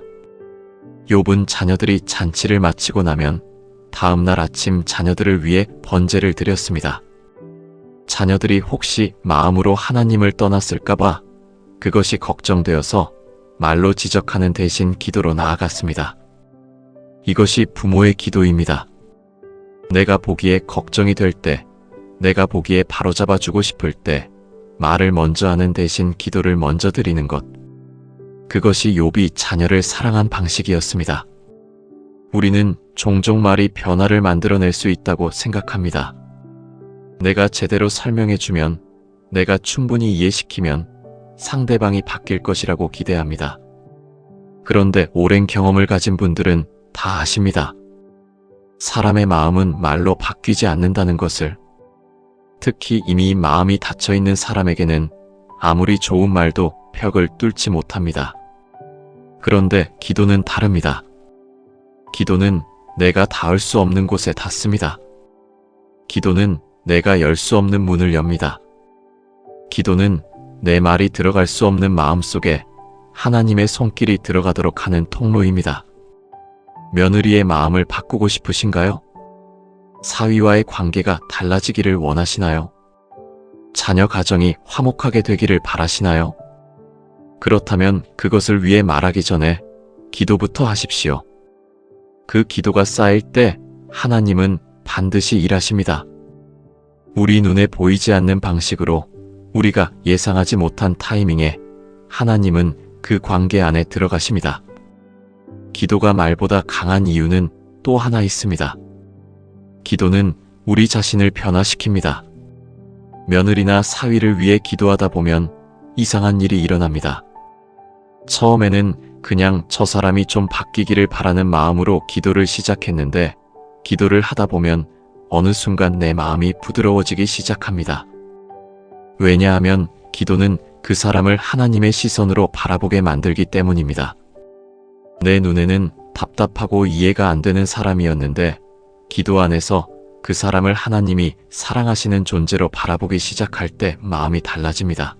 욥은 자녀들이 잔치를 마치고 나면 다음 날 아침 자녀들을 위해 번제를 드렸습니다. 자녀들이 혹시 마음으로 하나님을 떠났을까봐 그것이 걱정되어서 말로 지적하는 대신 기도로 나아갔습니다. 이것이 부모의 기도입니다. 내가 보기에 걱정이 될 때, 내가 보기에 바로잡아주고 싶을 때 말을 먼저 하는 대신 기도를 먼저 드리는 것. 그것이 욥이 자녀를 사랑한 방식이었습니다. 우리는 종종 말이 변화를 만들어낼 수 있다고 생각합니다. 내가 제대로 설명해주면, 내가 충분히 이해시키면 상대방이 바뀔 것이라고 기대합니다. 그런데 오랜 경험을 가진 분들은 다 아십니다. 사람의 마음은 말로 바뀌지 않는다는 것을. 특히 이미 마음이 닫혀있는 사람에게는 아무리 좋은 말도 벽을 뚫지 못합니다. 그런데 기도는 다릅니다. 기도는 내가 닿을 수 없는 곳에 닿습니다. 기도는 내가 열 수 없는 문을 엽니다. 기도는 내 말이 들어갈 수 없는 마음 속에 하나님의 손길이 들어가도록 하는 통로입니다. 며느리의 마음을 바꾸고 싶으신가요? 사위와의 관계가 달라지기를 원하시나요? 자녀 가정이 화목하게 되기를 바라시나요? 그렇다면 그것을 위해 말하기 전에 기도부터 하십시오. 그 기도가 쌓일 때 하나님은 반드시 일하십니다. 우리 눈에 보이지 않는 방식으로 우리가 예상하지 못한 타이밍에 하나님은 그 관계 안에 들어가십니다. 기도가 말보다 강한 이유는 또 하나 있습니다. 기도는 우리 자신을 변화시킵니다. 며느리나 사위를 위해 기도하다 보면 이상한 일이 일어납니다. 처음에는 그냥 저 사람이 좀 바뀌기를 바라는 마음으로 기도를 시작했는데 기도를 하다 보면 어느 순간 내 마음이 부드러워지기 시작합니다. 왜냐하면 기도는 그 사람을 하나님의 시선으로 바라보게 만들기 때문입니다. 내 눈에는 답답하고 이해가 안 되는 사람이었는데 기도 안에서 그 사람을 하나님이 사랑하시는 존재로 바라보기 시작할 때 마음이 달라집니다.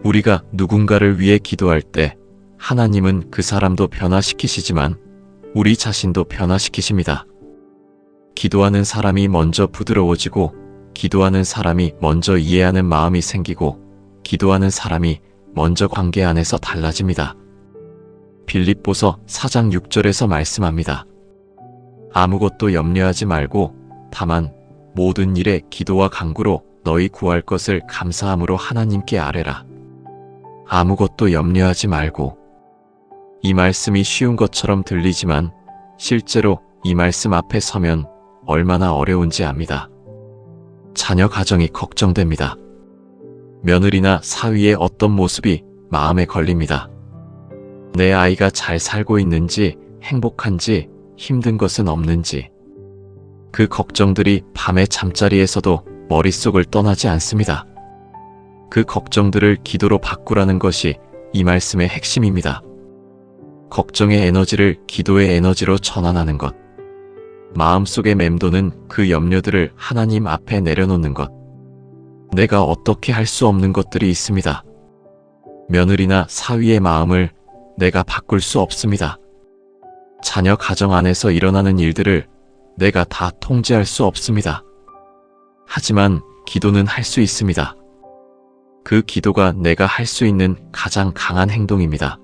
우리가 누군가를 위해 기도할 때 하나님은 그 사람도 변화시키시지만 우리 자신도 변화시키십니다. 기도하는 사람이 먼저 부드러워지고, 기도하는 사람이 먼저 이해하는 마음이 생기고, 기도하는 사람이 먼저 관계 안에서 달라집니다. 빌립보서 4장 6절에서 말씀합니다. 아무것도 염려하지 말고 다만 모든 일에 기도와 간구로 너희 구할 것을 감사함으로 하나님께 아뢰라. 아무것도 염려하지 말고. 이 말씀이 쉬운 것처럼 들리지만 실제로 이 말씀 앞에 서면 얼마나 어려운지 압니다. 자녀 가정이 걱정됩니다. 며느리나 사위의 어떤 모습이 마음에 걸립니다. 내 아이가 잘 살고 있는지, 행복한지, 힘든 것은 없는지. 그 걱정들이 밤의 잠자리에서도 머릿속을 떠나지 않습니다. 그 걱정들을 기도로 바꾸라는 것이 이 말씀의 핵심입니다. 걱정의 에너지를 기도의 에너지로 전환하는 것. 마음속에 맴도는 그 염려들을 하나님 앞에 내려놓는 것. 내가 어떻게 할 수 없는 것들이 있습니다. 며느리나 사위의 마음을 내가 바꿀 수 없습니다. 자녀 가정 안에서 일어나는 일들을 내가 다 통제할 수 없습니다. 하지만 기도는 할 수 있습니다. 그 기도가 내가 할 수 있는 가장 강한 행동입니다.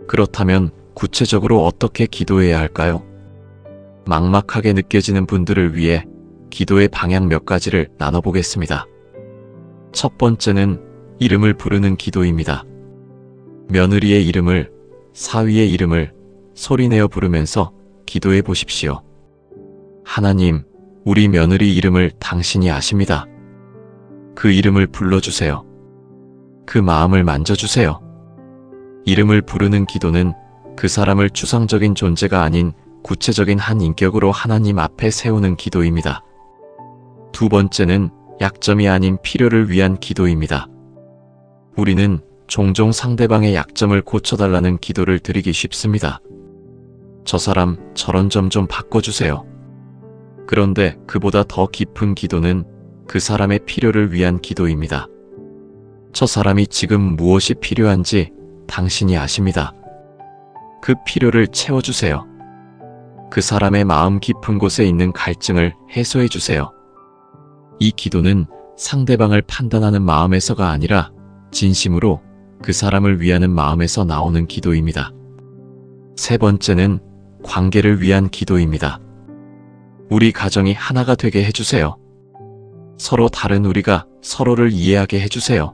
그렇다면 구체적으로 어떻게 기도해야 할까요? 막막하게 느껴지는 분들을 위해 기도의 방향 몇 가지를 나눠보겠습니다. 첫 번째는 이름을 부르는 기도입니다. 며느리의 이름을, 사위의 이름을 소리내어 부르면서 기도해 보십시오. 하나님, 우리 며느리 이름을 당신이 아십니다. 그 이름을 불러주세요. 그 마음을 만져주세요. 이름을 부르는 기도는 그 사람을 추상적인 존재가 아닌 구체적인 한 인격으로 하나님 앞에 세우는 기도입니다. 두 번째는 약점이 아닌 필요를 위한 기도입니다. 우리는 종종 상대방의 약점을 고쳐달라는 기도를 드리기 쉽습니다. 저 사람 저런 점 좀 바꿔주세요. 그런데 그보다 더 깊은 기도는 그 사람의 필요를 위한 기도입니다. 저 사람이 지금 무엇이 필요한지 당신이 아십니다. 그 필요를 채워주세요. 그 사람의 마음 깊은 곳에 있는 갈증을 해소해 주세요. 이 기도는 상대방을 판단하는 마음에서가 아니라 진심으로 그 사람을 위하는 마음에서 나오는 기도입니다. 세 번째는 관계를 위한 기도입니다. 우리 가정이 하나가 되게 해주세요. 서로 다른 우리가 서로를 이해하게 해주세요.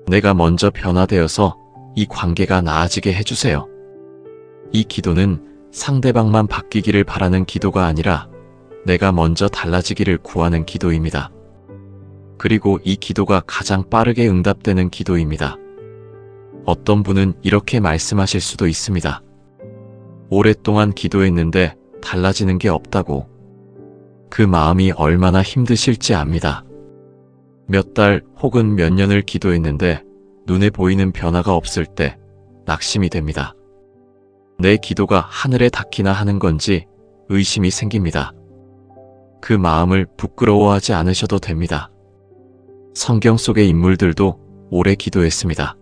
내가 먼저 변화되어서 이 관계가 나아지게 해주세요. 이 기도는 상대방만 바뀌기를 바라는 기도가 아니라 내가 먼저 달라지기를 구하는 기도입니다. 그리고 이 기도가 가장 빠르게 응답되는 기도입니다. 어떤 분은 이렇게 말씀하실 수도 있습니다. 오랫동안 기도했는데 달라지는 게 없다고. 그 마음이 얼마나 힘드실지 압니다. 몇 달 혹은 몇 년을 기도했는데 눈에 보이는 변화가 없을 때 낙심이 됩니다. 내 기도가 하늘에 닿기나 하는 건지 의심이 생깁니다. 그 마음을 부끄러워하지 않으셔도 됩니다. 성경 속의 인물들도 오래 기도했습니다.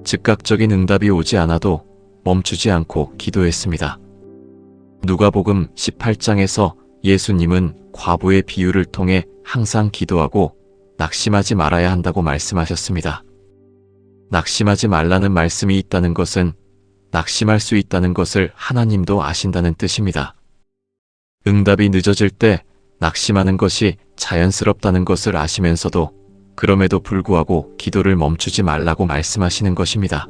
즉각적인 응답이 오지 않아도 멈추지 않고 기도했습니다. 누가복음 18장에서 예수님은 과부의 비유를 통해 항상 기도하고 낙심하지 말아야 한다고 말씀하셨습니다. 낙심하지 말라는 말씀이 있다는 것은 낙심할 수 있다는 것을 하나님도 아신다는 뜻입니다. 응답이 늦어질 때 낙심하는 것이 자연스럽다는 것을 아시면서도 그럼에도 불구하고 기도를 멈추지 말라고 말씀하시는 것입니다.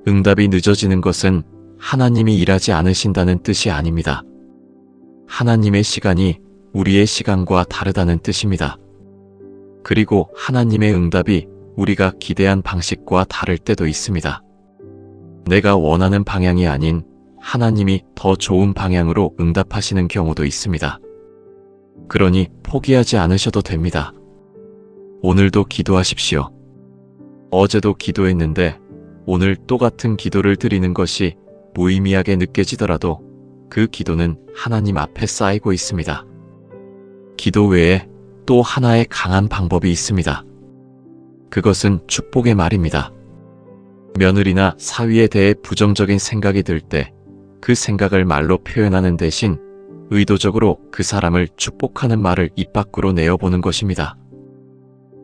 응답이 늦어지는 것은 하나님이 일하지 않으신다는 뜻이 아닙니다. 하나님의 시간이 우리의 시간과 다르다는 뜻입니다. 그리고 하나님의 응답이 우리가 기대한 방식과 다를 때도 있습니다. 내가 원하는 방향이 아닌 하나님이 더 좋은 방향으로 응답하시는 경우도 있습니다. 그러니 포기하지 않으셔도 됩니다. 오늘도 기도하십시오. 어제도 기도했는데 오늘 또 같은 기도를 드리는 것이 무의미하게 느껴지더라도 그 기도는 하나님 앞에 쌓이고 있습니다. 기도 외에 또 하나의 강한 방법이 있습니다. 그것은 축복의 말입니다. 며느리나 사위에 대해 부정적인 생각이 들 때 그 생각을 말로 표현하는 대신 의도적으로 그 사람을 축복하는 말을 입 밖으로 내어보는 것입니다.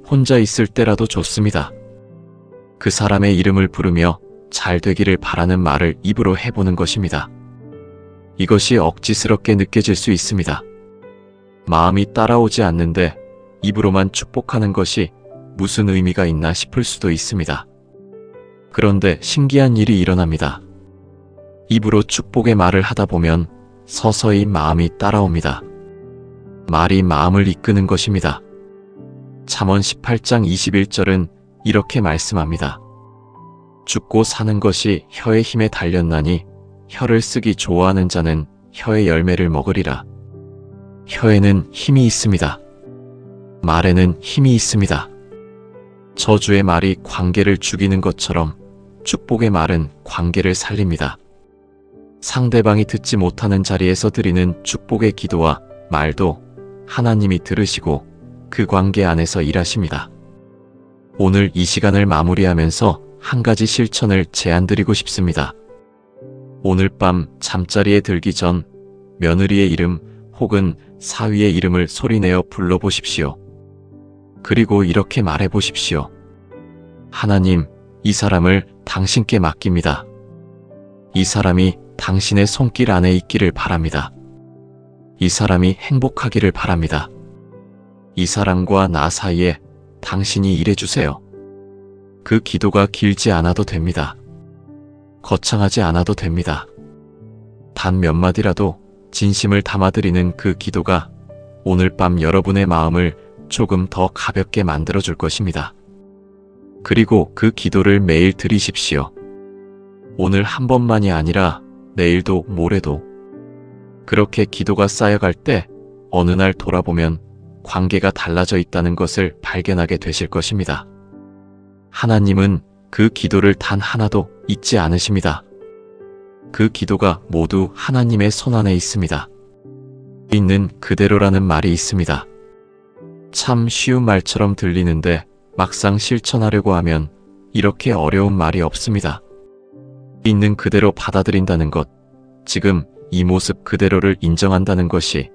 혼자 있을 때라도 좋습니다. 그 사람의 이름을 부르며 잘 되기를 바라는 말을 입으로 해보는 것입니다. 이것이 억지스럽게 느껴질 수 있습니다. 마음이 따라오지 않는데 입으로만 축복하는 것이 무슨 의미가 있나 싶을 수도 있습니다. 그런데 신기한 일이 일어납니다. 입으로 축복의 말을 하다 보면 서서히 마음이 따라옵니다. 말이 마음을 이끄는 것입니다. 잠언 18장 21절은 이렇게 말씀합니다. 죽고 사는 것이 혀의 힘에 달렸나니 혀를 쓰기 좋아하는 자는 혀의 열매를 먹으리라. 혀에는 힘이 있습니다. 말에는 힘이 있습니다. 저주의 말이 관계를 죽이는 것처럼 축복의 말은 관계를 살립니다. 상대방이 듣지 못하는 자리에서 드리는 축복의 기도와 말도 하나님이 들으시고 그 관계 안에서 일하십니다. 오늘 이 시간을 마무리하면서 한 가지 실천을 제안드리고 싶습니다. 오늘 밤 잠자리에 들기 전 며느리의 이름 혹은 사위의 이름을 소리내어 불러보십시오. 그리고 이렇게 말해보십시오. 하나님, 이 사람을 당신께 맡깁니다. 이 사람이 당신의 손길 안에 있기를 바랍니다. 이 사람이 행복하기를 바랍니다. 이 사람과 나 사이에 당신이 일해주세요. 그 기도가 길지 않아도 됩니다. 거창하지 않아도 됩니다. 단 몇 마디라도 진심을 담아드리는 그 기도가 오늘 밤 여러분의 마음을 조금 더 가볍게 만들어줄 것입니다. 그리고 그 기도를 매일 드리십시오. 오늘 한 번만이 아니라 내일도 모레도. 그렇게 기도가 쌓여갈 때 어느 날 돌아보면 관계가 달라져 있다는 것을 발견하게 되실 것입니다. 하나님은 그 기도를 단 하나도 잊지 않으십니다. 그 기도가 모두 하나님의 손안에 있습니다. 있는 그대로라는 말이 있습니다. 참 쉬운 말처럼 들리는데 막상 실천하려고 하면 이렇게 어려운 말이 없습니다. 있는 그대로 받아들인다는 것, 지금 이 모습 그대로를 인정한다는 것이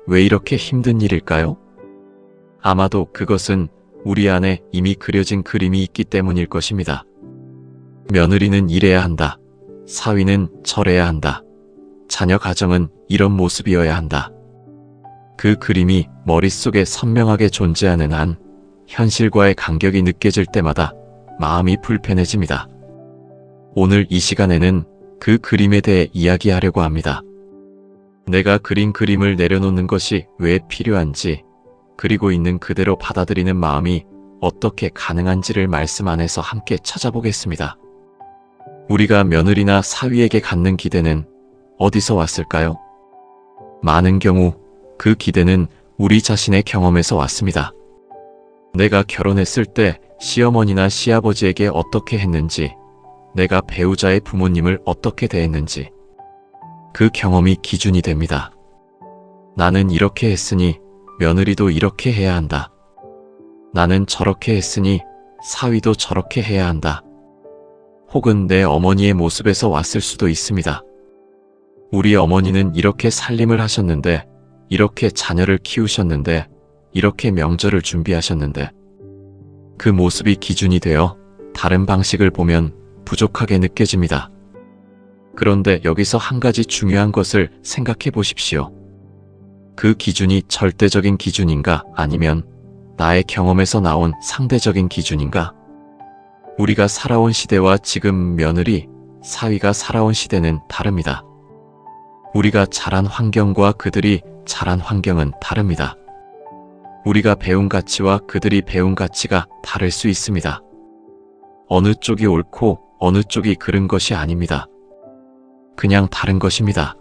왜 이렇게 힘든 일일까요? 아마도 그것은 우리 안에 이미 그려진 그림이 있기 때문일 것입니다. 며느리는 이래야 한다. 사위는 저래야 한다. 자녀 가정은 이런 모습이어야 한다. 그 그림이 머릿속에 선명하게 존재하는 한 현실과의 간격이 느껴질 때마다 마음이 불편해집니다. 오늘 이 시간에는 그 그림에 대해 이야기하려고 합니다. 내가 그린 그림을 내려놓는 것이 왜 필요한지, 그리고 있는 그대로 받아들이는 마음이 어떻게 가능한지를 말씀 안에서 함께 찾아보겠습니다. 우리가 며느리나 사위에게 갖는 기대는 어디서 왔을까요? 많은 경우 그 기대는 우리 자신의 경험에서 왔습니다. 내가 결혼했을 때 시어머니나 시아버지에게 어떻게 했는지, 내가 배우자의 부모님을 어떻게 대했는지, 그 경험이 기준이 됩니다. 나는 이렇게 했으니 며느리도 이렇게 해야 한다. 나는 저렇게 했으니 사위도 저렇게 해야 한다. 혹은 내 어머니의 모습에서 왔을 수도 있습니다. 우리 어머니는 이렇게 살림을 하셨는데, 이렇게 자녀를 키우셨는데, 이렇게 명절을 준비하셨는데, 그 모습이 기준이 되어 다른 방식을 보면 부족하게 느껴집니다. 그런데 여기서 한 가지 중요한 것을 생각해 보십시오. 그 기준이 절대적인 기준인가, 아니면 나의 경험에서 나온 상대적인 기준인가? 우리가 살아온 시대와 지금 며느리, 사위가 살아온 시대는 다릅니다. 우리가 자란 환경과 그들이 자란 환경은 다릅니다. 우리가 배운 가치와 그들이 배운 가치가 다를 수 있습니다. 어느 쪽이 옳고 어느 쪽이 그른 것이 아닙니다. 그냥 다른 것입니다.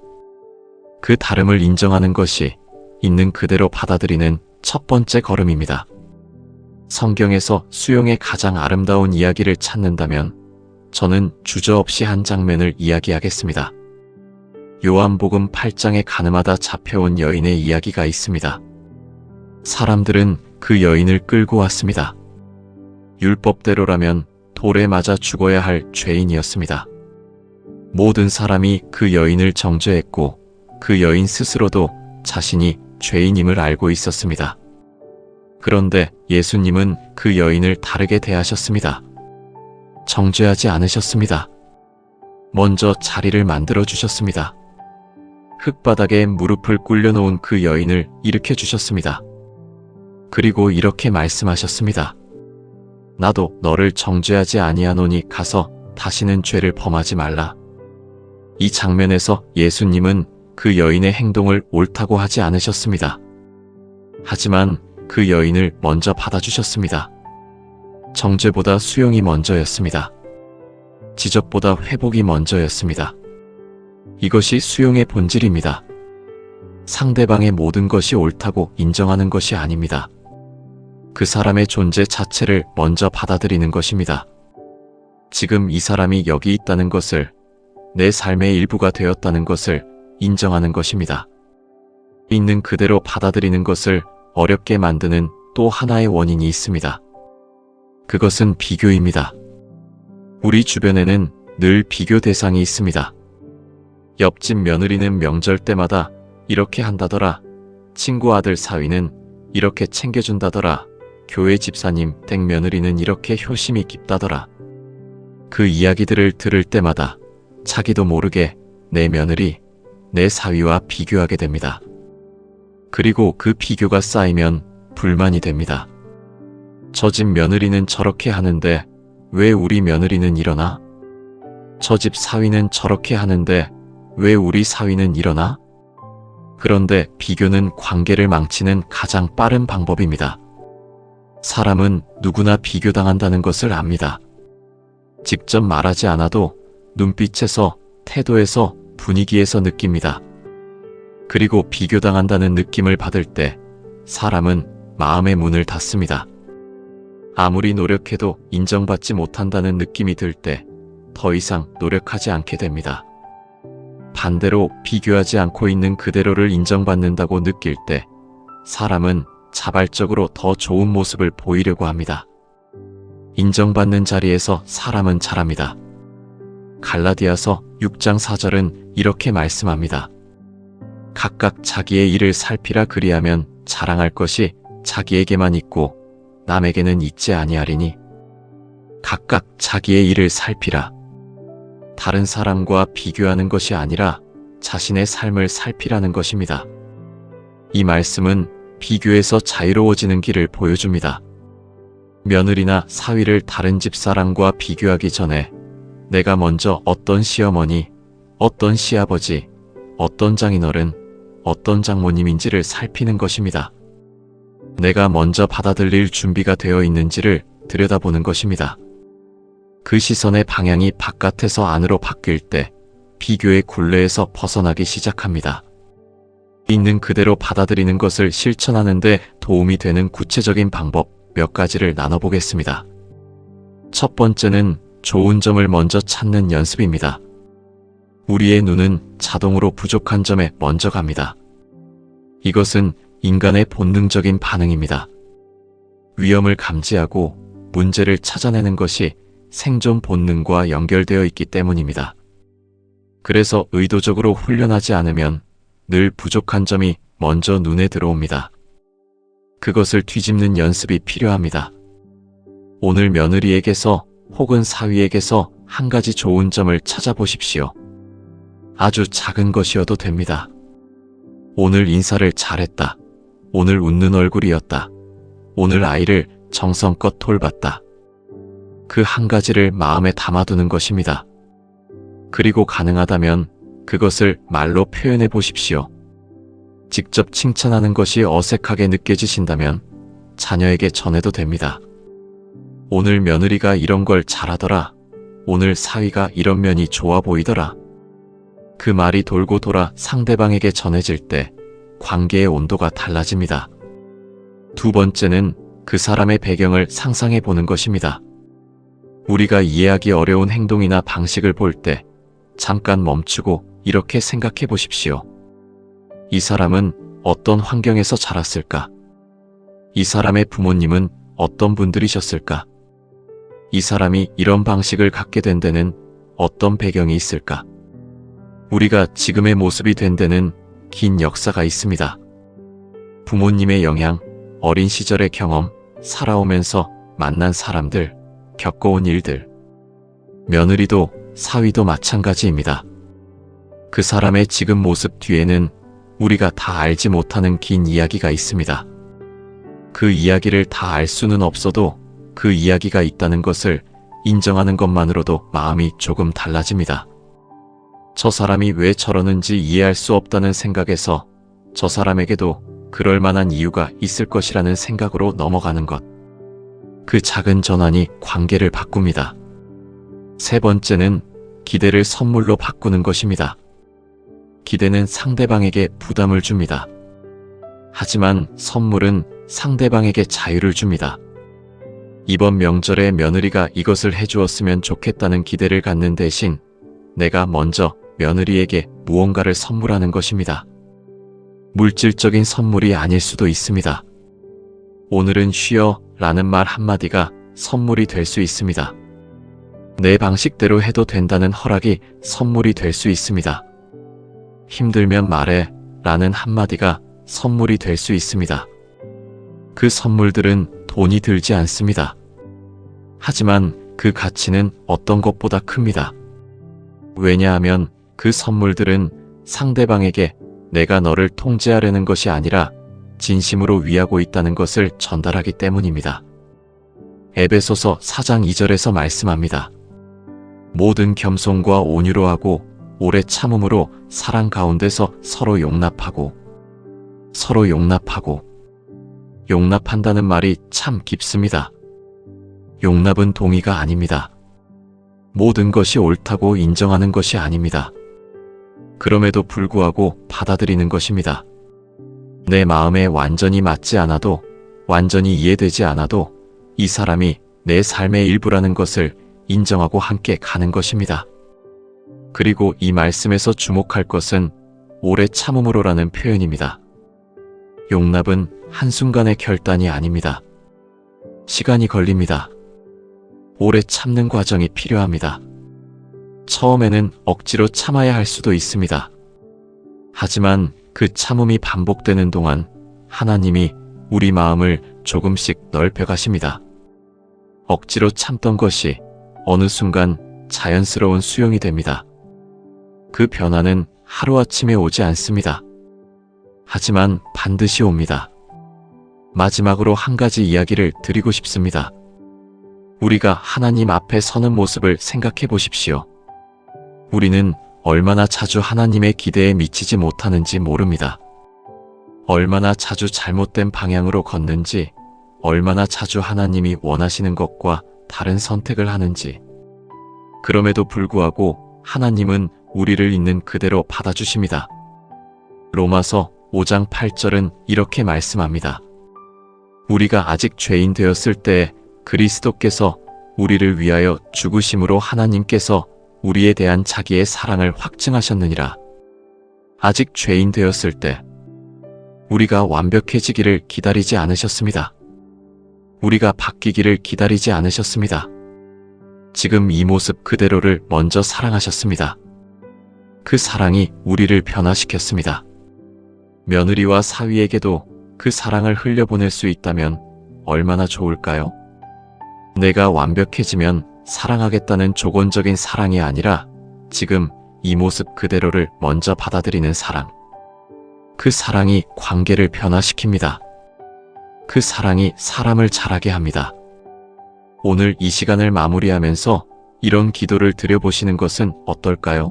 그 다름을 인정하는 것이 있는 그대로 받아들이는 첫 번째 걸음입니다. 성경에서 수용의 가장 아름다운 이야기를 찾는다면 저는 주저없이 한 장면을 이야기하겠습니다. 요한복음 8장에 가늠하다 잡혀온 여인의 이야기가 있습니다. 사람들은 그 여인을 끌고 왔습니다. 율법대로라면 돌에 맞아 죽어야 할 죄인이었습니다. 모든 사람이 그 여인을 정죄했고 그 여인 스스로도 자신이 죄인임을 알고 있었습니다. 그런데 예수님은 그 여인을 다르게 대하셨습니다. 정죄하지 않으셨습니다. 먼저 자리를 만들어 주셨습니다. 흙바닥에 무릎을 꿇려놓은 그 여인을 일으켜 주셨습니다. 그리고 이렇게 말씀하셨습니다. 나도 너를 정죄하지 아니하노니 가서 다시는 죄를 범하지 말라. 이 장면에서 예수님은 그 여인의 행동을 옳다고 하지 않으셨습니다. 하지만 그 여인을 먼저 받아주셨습니다. 정죄보다 수용이 먼저였습니다. 지적보다 회복이 먼저였습니다. 이것이 수용의 본질입니다. 상대방의 모든 것이 옳다고 인정하는 것이 아닙니다. 그 사람의 존재 자체를 먼저 받아들이는 것입니다. 지금 이 사람이 여기 있다는 것을, 내 삶의 일부가 되었다는 것을 인정하는 것입니다. 있는 그대로 받아들이는 것을 어렵게 만드는 또 하나의 원인이 있습니다. 그것은 비교입니다. 우리 주변에는 늘 비교 대상이 있습니다. 옆집 며느리는 명절 때마다 이렇게 한다더라. 친구 아들 사위는 이렇게 챙겨준다더라. 교회 집사님 댁 며느리는 이렇게 효심이 깊다더라. 그 이야기들을 들을 때마다 자기도 모르게 내 며느리, 내 사위와 비교하게 됩니다. 그리고 그 비교가 쌓이면 불만이 됩니다. 저 집 며느리는 저렇게 하는데 왜 우리 며느리는 이러나? 저 집 사위는 저렇게 하는데 왜 우리 사위는 이러나? 그런데 비교는 관계를 망치는 가장 빠른 방법입니다. 사람은 누구나 비교당한다는 것을 압니다. 직접 말하지 않아도 눈빛에서, 태도에서, 분위기에서 느낍니다. 그리고 비교당한다는 느낌을 받을 때 사람은 마음의 문을 닫습니다. 아무리 노력해도 인정받지 못한다는 느낌이 들 때 더 이상 노력하지 않게 됩니다. 반대로 비교하지 않고 있는 그대로를 인정받는다고 느낄 때 사람은 자발적으로 더 좋은 모습을 보이려고 합니다. 인정받는 자리에서 사람은 자랍니다. 갈라디아서 6장 4절은 이렇게 말씀합니다. 각각 자기의 일을 살피라. 그리하면 자랑할 것이 자기에게만 있고 남에게는 있지 아니하리니. 각각 자기의 일을 살피라. 다른 사람과 비교하는 것이 아니라 자신의 삶을 살피라는 것입니다. 이 말씀은 비교에서 자유로워지는 길을 보여줍니다. 며느리나 사위를 다른 집 사람과 비교하기 전에 내가 먼저 어떤 시어머니, 어떤 시아버지, 어떤 장인어른, 어떤 장모님인지를 살피는 것입니다. 내가 먼저 받아들일 준비가 되어 있는지를 들여다보는 것입니다. 그 시선의 방향이 바깥에서 안으로 바뀔 때 비교의 굴레에서 벗어나기 시작합니다. 있는 그대로 받아들이는 것을 실천하는 데 도움이 되는 구체적인 방법 몇 가지를 나눠보겠습니다. 첫 번째는 좋은 점을 먼저 찾는 연습입니다. 우리의 눈은 자동으로 부족한 점에 먼저 갑니다. 이것은 인간의 본능적인 반응입니다. 위험을 감지하고 문제를 찾아내는 것이 생존 본능과 연결되어 있기 때문입니다. 그래서 의도적으로 훈련하지 않으면 늘 부족한 점이 먼저 눈에 들어옵니다. 그것을 뒤집는 연습이 필요합니다. 오늘 며느리에게서 혹은 사위에게서 한 가지 좋은 점을 찾아보십시오. 아주 작은 것이어도 됩니다. 오늘 인사를 잘했다. 오늘 웃는 얼굴이었다. 오늘 아이를 정성껏 돌봤다. 그 한 가지를 마음에 담아두는 것입니다. 그리고 가능하다면 그것을 말로 표현해 보십시오. 직접 칭찬하는 것이 어색하게 느껴지신다면 자녀에게 전해도 됩니다. 오늘 며느리가 이런 걸 잘하더라. 오늘 사위가 이런 면이 좋아 보이더라. 그 말이 돌고 돌아 상대방에게 전해질 때 관계의 온도가 달라집니다. 두 번째는 그 사람의 배경을 상상해 보는 것입니다. 우리가 이해하기 어려운 행동이나 방식을 볼 때 잠깐 멈추고 이렇게 생각해 보십시오. 이 사람은 어떤 환경에서 자랐을까? 이 사람의 부모님은 어떤 분들이셨을까? 이 사람이 이런 방식을 갖게 된 데는 어떤 배경이 있을까? 우리가 지금의 모습이 된 데는 긴 역사가 있습니다. 부모님의 영향, 어린 시절의 경험, 살아오면서 만난 사람들, 겪어온 일들. 며느리도 사위도 마찬가지입니다. 그 사람의 지금 모습 뒤에는 우리가 다 알지 못하는 긴 이야기가 있습니다. 그 이야기를 다 알 수는 없어도 그 이야기가 있다는 것을 인정하는 것만으로도 마음이 조금 달라집니다. 저 사람이 왜 저러는지 이해할 수 없다는 생각에서 저 사람에게도 그럴 만한 이유가 있을 것이라는 생각으로 넘어가는 것. 그 작은 전환이 관계를 바꿉니다. 세 번째는 기대를 선물로 바꾸는 것입니다. 기대는 상대방에게 부담을 줍니다. 하지만 선물은 상대방에게 자유를 줍니다. 이번 명절에 며느리가 이것을 해주었으면 좋겠다는 기대를 갖는 대신 내가 먼저 며느리에게 무언가를 선물하는 것입니다. 물질적인 선물이 아닐 수도 있습니다. 오늘은 쉬어 라는 말 한마디가 선물이 될 수 있습니다. 내 방식대로 해도 된다는 허락이 선물이 될 수 있습니다. 힘들면 말해 라는 한마디가 선물이 될 수 있습니다. 그 선물들은 돈이 들지 않습니다. 하지만 그 가치는 어떤 것보다 큽니다. 왜냐하면 그 선물들은 상대방에게 내가 너를 통제하려는 것이 아니라 진심으로 위하고 있다는 것을 전달하기 때문입니다. 에베소서 4장 2절에서 말씀합니다. 모든 겸손과 온유로 하고 오래 참음으로 사랑 가운데서 서로 용납하고 용납한다는 말이 참 깊습니다. 용납은 동의가 아닙니다. 모든 것이 옳다고 인정하는 것이 아닙니다. 그럼에도 불구하고 받아들이는 것입니다. 내 마음에 완전히 맞지 않아도, 완전히 이해되지 않아도 이 사람이 내 삶의 일부라는 것을 인정하고 함께 가는 것입니다. 그리고 이 말씀에서 주목할 것은 오래 참음으로라는 표현입니다. 용납은 한순간의 결단이 아닙니다. 시간이 걸립니다. 오래 참는 과정이 필요합니다. 처음에는 억지로 참아야 할 수도 있습니다. 하지만 그 참음이 반복되는 동안 하나님이 우리 마음을 조금씩 넓혀 가십니다. 억지로 참던 것이 어느 순간 자연스러운 수용이 됩니다. 그 변화는 하루아침에 오지 않습니다. 하지만 반드시 옵니다. 마지막으로 한 가지 이야기를 드리고 싶습니다. 우리가 하나님 앞에 서는 모습을 생각해 보십시오. 우리는 얼마나 자주 하나님의 기대에 미치지 못하는지 모릅니다. 얼마나 자주 잘못된 방향으로 걷는지, 얼마나 자주 하나님이 원하시는 것과 다른 선택을 하는지. 그럼에도 불구하고 하나님은 우리를 있는 그대로 받아주십니다. 로마서 5장 8절은 이렇게 말씀합니다. 우리가 아직 죄인 되었을 때에 그리스도께서 우리를 위하여 죽으심으로 하나님께서 우리에 대한 자기의 사랑을 확증하셨느니라. 아직 죄인 되었을 때 우리가 완벽해지기를 기다리지 않으셨습니다. 우리가 바뀌기를 기다리지 않으셨습니다. 지금 이 모습 그대로를 먼저 사랑하셨습니다. 그 사랑이 우리를 변화시켰습니다. 며느리와 사위에게도 그 사랑을 흘려보낼 수 있다면 얼마나 좋을까요? 내가 완벽해지면 사랑하겠다는 조건적인 사랑이 아니라 지금 이 모습 그대로를 먼저 받아들이는 사랑. 그 사랑이 관계를 변화시킵니다. 그 사랑이 사람을 자라게 합니다. 오늘 이 시간을 마무리하면서 이런 기도를 드려보시는 것은 어떨까요?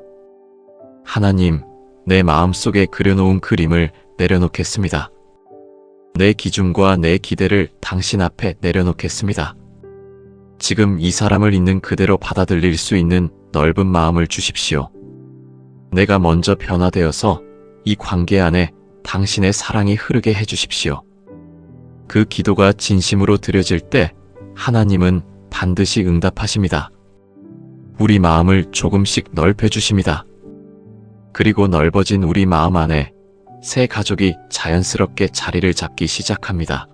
하나님, 내 마음속에 그려놓은 그림을 내려놓겠습니다. 내 기준과 내 기대를 당신 앞에 내려놓겠습니다. 지금 이 사람을 있는 그대로 받아들일 수 있는 넓은 마음을 주십시오. 내가 먼저 변화되어서 이 관계 안에 당신의 사랑이 흐르게 해주십시오. 그 기도가 진심으로 드려질 때 하나님은 반드시 응답하십니다. 우리 마음을 조금씩 넓혀주십니다. 그리고 넓어진 우리 마음 안에 새 가족이 자연스럽게 자리를 잡기 시작합니다.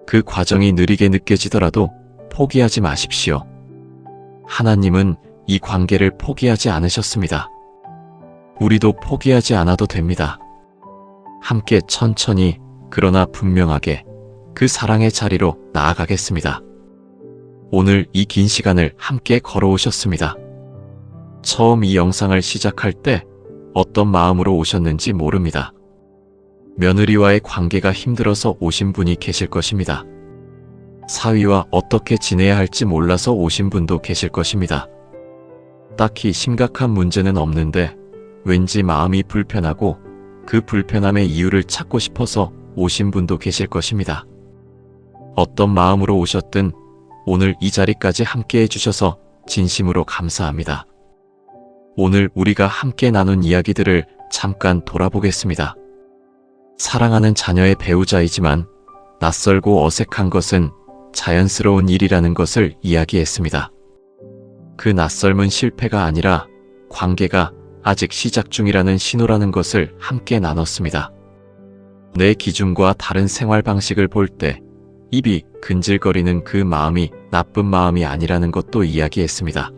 그 과정이 느리게 느껴지더라도 포기하지 마십시오. 하나님은 이 관계를 포기하지 않으셨습니다. 우리도 포기하지 않아도 됩니다. 함께 천천히 그러나 분명하게 그 사랑의 자리로 나아가겠습니다. 오늘 이 긴 시간을 함께 걸어오셨습니다. 처음 이 영상을 시작할 때 어떤 마음으로 오셨는지 모릅니다. 며느리와의 관계가 힘들어서 오신 분이 계실 것입니다. 사위와 어떻게 지내야 할지 몰라서 오신 분도 계실 것입니다. 딱히 심각한 문제는 없는데 왠지 마음이 불편하고 그 불편함의 이유를 찾고 싶어서 오신 분도 계실 것입니다. 어떤 마음으로 오셨든 오늘 이 자리까지 함께 해주셔서 진심으로 감사합니다. 오늘 우리가 함께 나눈 이야기들을 잠깐 돌아보겠습니다. 사랑하는 자녀의 배우자이지만 낯설고 어색한 것은 자연스러운 일이라는 것을 이야기했습니다. 그 낯설은 실패가 아니라 관계가 아직 시작 중이라는 신호라는 것을 함께 나눴습니다. 내 기준과 다른 생활 방식을 볼 때 입이 근질거리는 그 마음이 나쁜 마음이 아니라는 것도 이야기했습니다.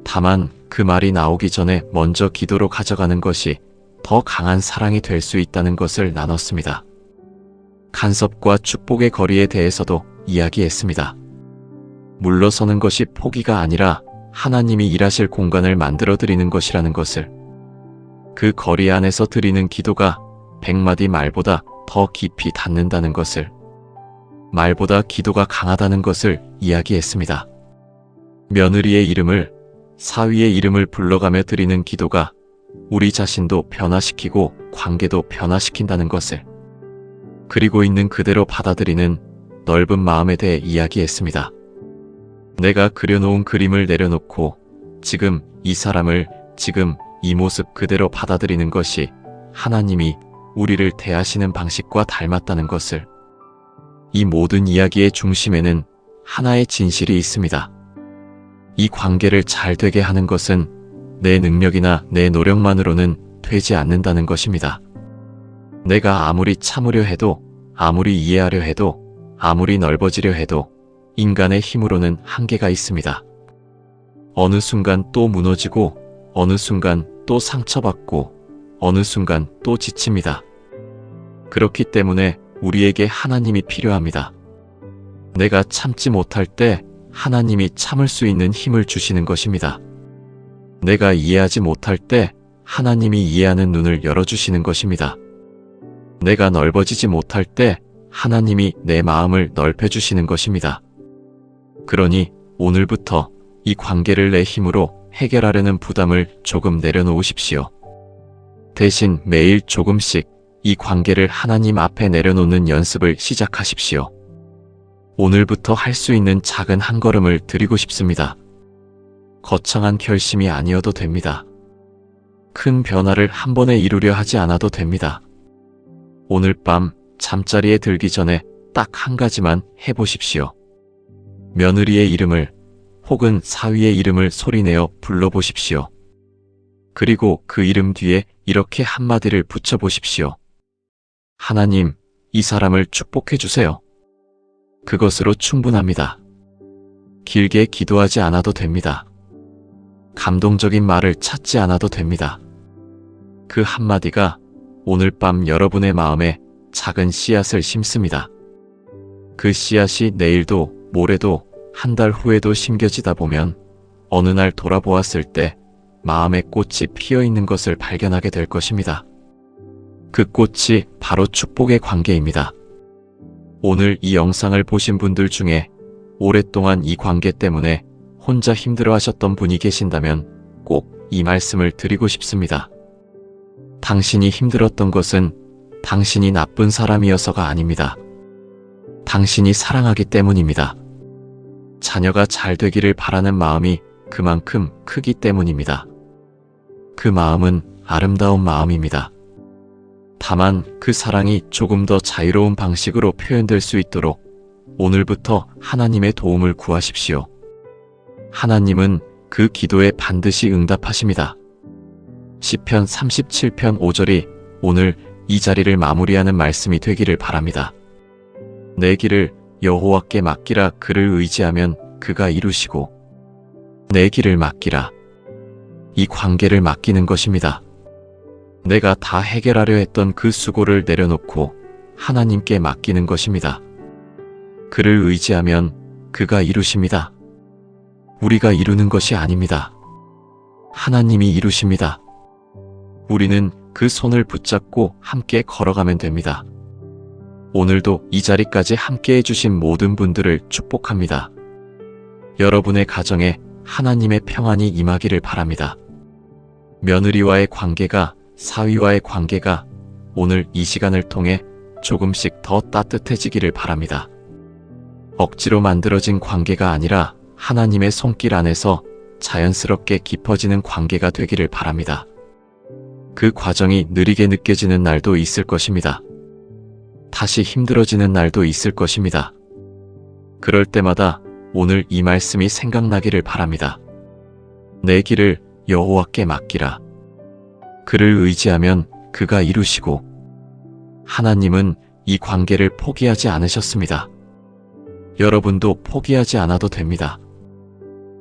다만 그 말이 나오기 전에 먼저 기도로 가져가는 것이 더 강한 사랑이 될 수 있다는 것을 나눴습니다. 간섭과 축복의 거리에 대해서도 이야기했습니다. 물러서는 것이 포기가 아니라 하나님이 일하실 공간을 만들어 드리는 것이라는 것을, 그 거리 안에서 드리는 기도가 100마디 말보다 더 깊이 닿는다는 것을, 말보다 기도가 강하다는 것을 이야기했습니다. 며느리의 이름을, 사위의 이름을 불러가며 드리는 기도가 우리 자신도 변화시키고 관계도 변화시킨다는 것을, 그리고 있는 그대로 받아들이는 넓은 마음에 대해 이야기했습니다. 내가 그려놓은 그림을 내려놓고 지금 이 사람을, 지금 이 모습 그대로 받아들이는 것이 하나님이 우리를 대하시는 방식과 닮았다는 것을, 이 모든 이야기의 중심에는 하나의 진실이 있습니다. 이 관계를 잘 되게 하는 것은 내 능력이나 내 노력만으로는 되지 않는다는 것입니다. 내가 아무리 참으려 해도, 아무리 이해하려 해도, 아무리 넓어지려 해도 인간의 힘으로는 한계가 있습니다. 어느 순간 또 무너지고, 어느 순간 또 상처받고, 어느 순간 또 지칩니다. 그렇기 때문에 우리에게 하나님이 필요합니다. 내가 참지 못할 때 하나님이 참을 수 있는 힘을 주시는 것입니다. 내가 이해하지 못할 때 하나님이 이해하는 눈을 열어주시는 것입니다. 내가 넓어지지 못할 때 하나님이 내 마음을 넓혀주시는 것입니다. 그러니 오늘부터 이 관계를 내 힘으로 해결하려는 부담을 조금 내려놓으십시오. 대신 매일 조금씩 이 관계를 하나님 앞에 내려놓는 연습을 시작하십시오. 오늘부터 할 수 있는 작은 한 걸음을 드리고 싶습니다. 거창한 결심이 아니어도 됩니다. 큰 변화를 한 번에 이루려 하지 않아도 됩니다. 오늘 밤 잠자리에 들기 전에 딱 한 가지만 해보십시오. 며느리의 이름을 혹은 사위의 이름을 소리내어 불러보십시오. 그리고 그 이름 뒤에 이렇게 한마디를 붙여보십시오. 하나님, 이 사람을 축복해 주세요. 그것으로 충분합니다. 길게 기도하지 않아도 됩니다. 감동적인 말을 찾지 않아도 됩니다. 그 한마디가 오늘 밤 여러분의 마음에 작은 씨앗을 심습니다. 그 씨앗이 내일도 모레도 한 달 후에도 심겨지다 보면 어느 날 돌아보았을 때 마음의 꽃이 피어 있는 것을 발견하게 될 것입니다. 그 꽃이 바로 축복의 관계입니다. 오늘 이 영상을 보신 분들 중에 오랫동안 이 관계 때문에 혼자 힘들어하셨던 분이 계신다면 꼭 이 말씀을 드리고 싶습니다. 당신이 힘들었던 것은 당신이 나쁜 사람이어서가 아닙니다. 당신이 사랑하기 때문입니다. 자녀가 잘 되기를 바라는 마음이 그만큼 크기 때문입니다. 그 마음은 아름다운 마음입니다. 다만 그 사랑이 조금 더 자유로운 방식으로 표현될 수 있도록 오늘부터 하나님의 도움을 구하십시오. 하나님은 그 기도에 반드시 응답하십니다. 시편 37편 5절이 오늘 이 자리를 마무리하는 말씀이 되기를 바랍니다. 내 길을 여호와께 맡기라. 그를 의지하면 그가 이루시고, 내 길을 맡기라. 이 관계를 맡기는 것입니다. 내가 다 해결하려 했던 그 수고를 내려놓고 하나님께 맡기는 것입니다. 그를 의지하면 그가 이루십니다. 우리가 이루는 것이 아닙니다. 하나님이 이루십니다. 우리는 그 손을 붙잡고 함께 걸어가면 됩니다. 오늘도 이 자리까지 함께 해주신 모든 분들을 축복합니다. 여러분의 가정에 하나님의 평안이 임하기를 바랍니다. 며느리와의 관계가, 사위와의 관계가 오늘 이 시간을 통해 조금씩 더 따뜻해지기를 바랍니다. 억지로 만들어진 관계가 아니라 하나님의 손길 안에서 자연스럽게 깊어지는 관계가 되기를 바랍니다. 그 과정이 느리게 느껴지는 날도 있을 것입니다. 다시 힘들어지는 날도 있을 것입니다. 그럴 때마다 오늘 이 말씀이 생각나기를 바랍니다. 내 길을 여호와께 맡기라. 그를 의지하면 그가 이루시고, 하나님은 이 관계를 포기하지 않으셨습니다. 여러분도 포기하지 않아도 됩니다.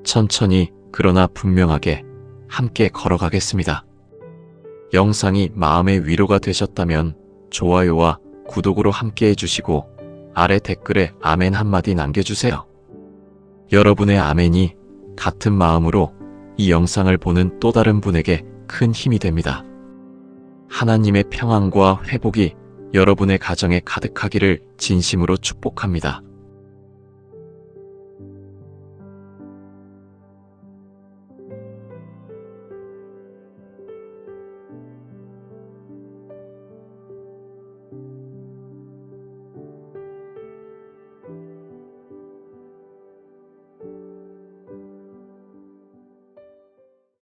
천천히 그러나 분명하게 함께 걸어가겠습니다. 영상이 마음의 위로가 되셨다면 좋아요와 구독으로 함께 해주시고 아래 댓글에 아멘 한마디 남겨주세요. 여러분의 아멘이 같은 마음으로 이 영상을 보는 또 다른 분에게 큰 힘이 됩니다. 하나님의 평안과 회복이 여러분의 가정에 가득하기를 진심으로 축복합니다.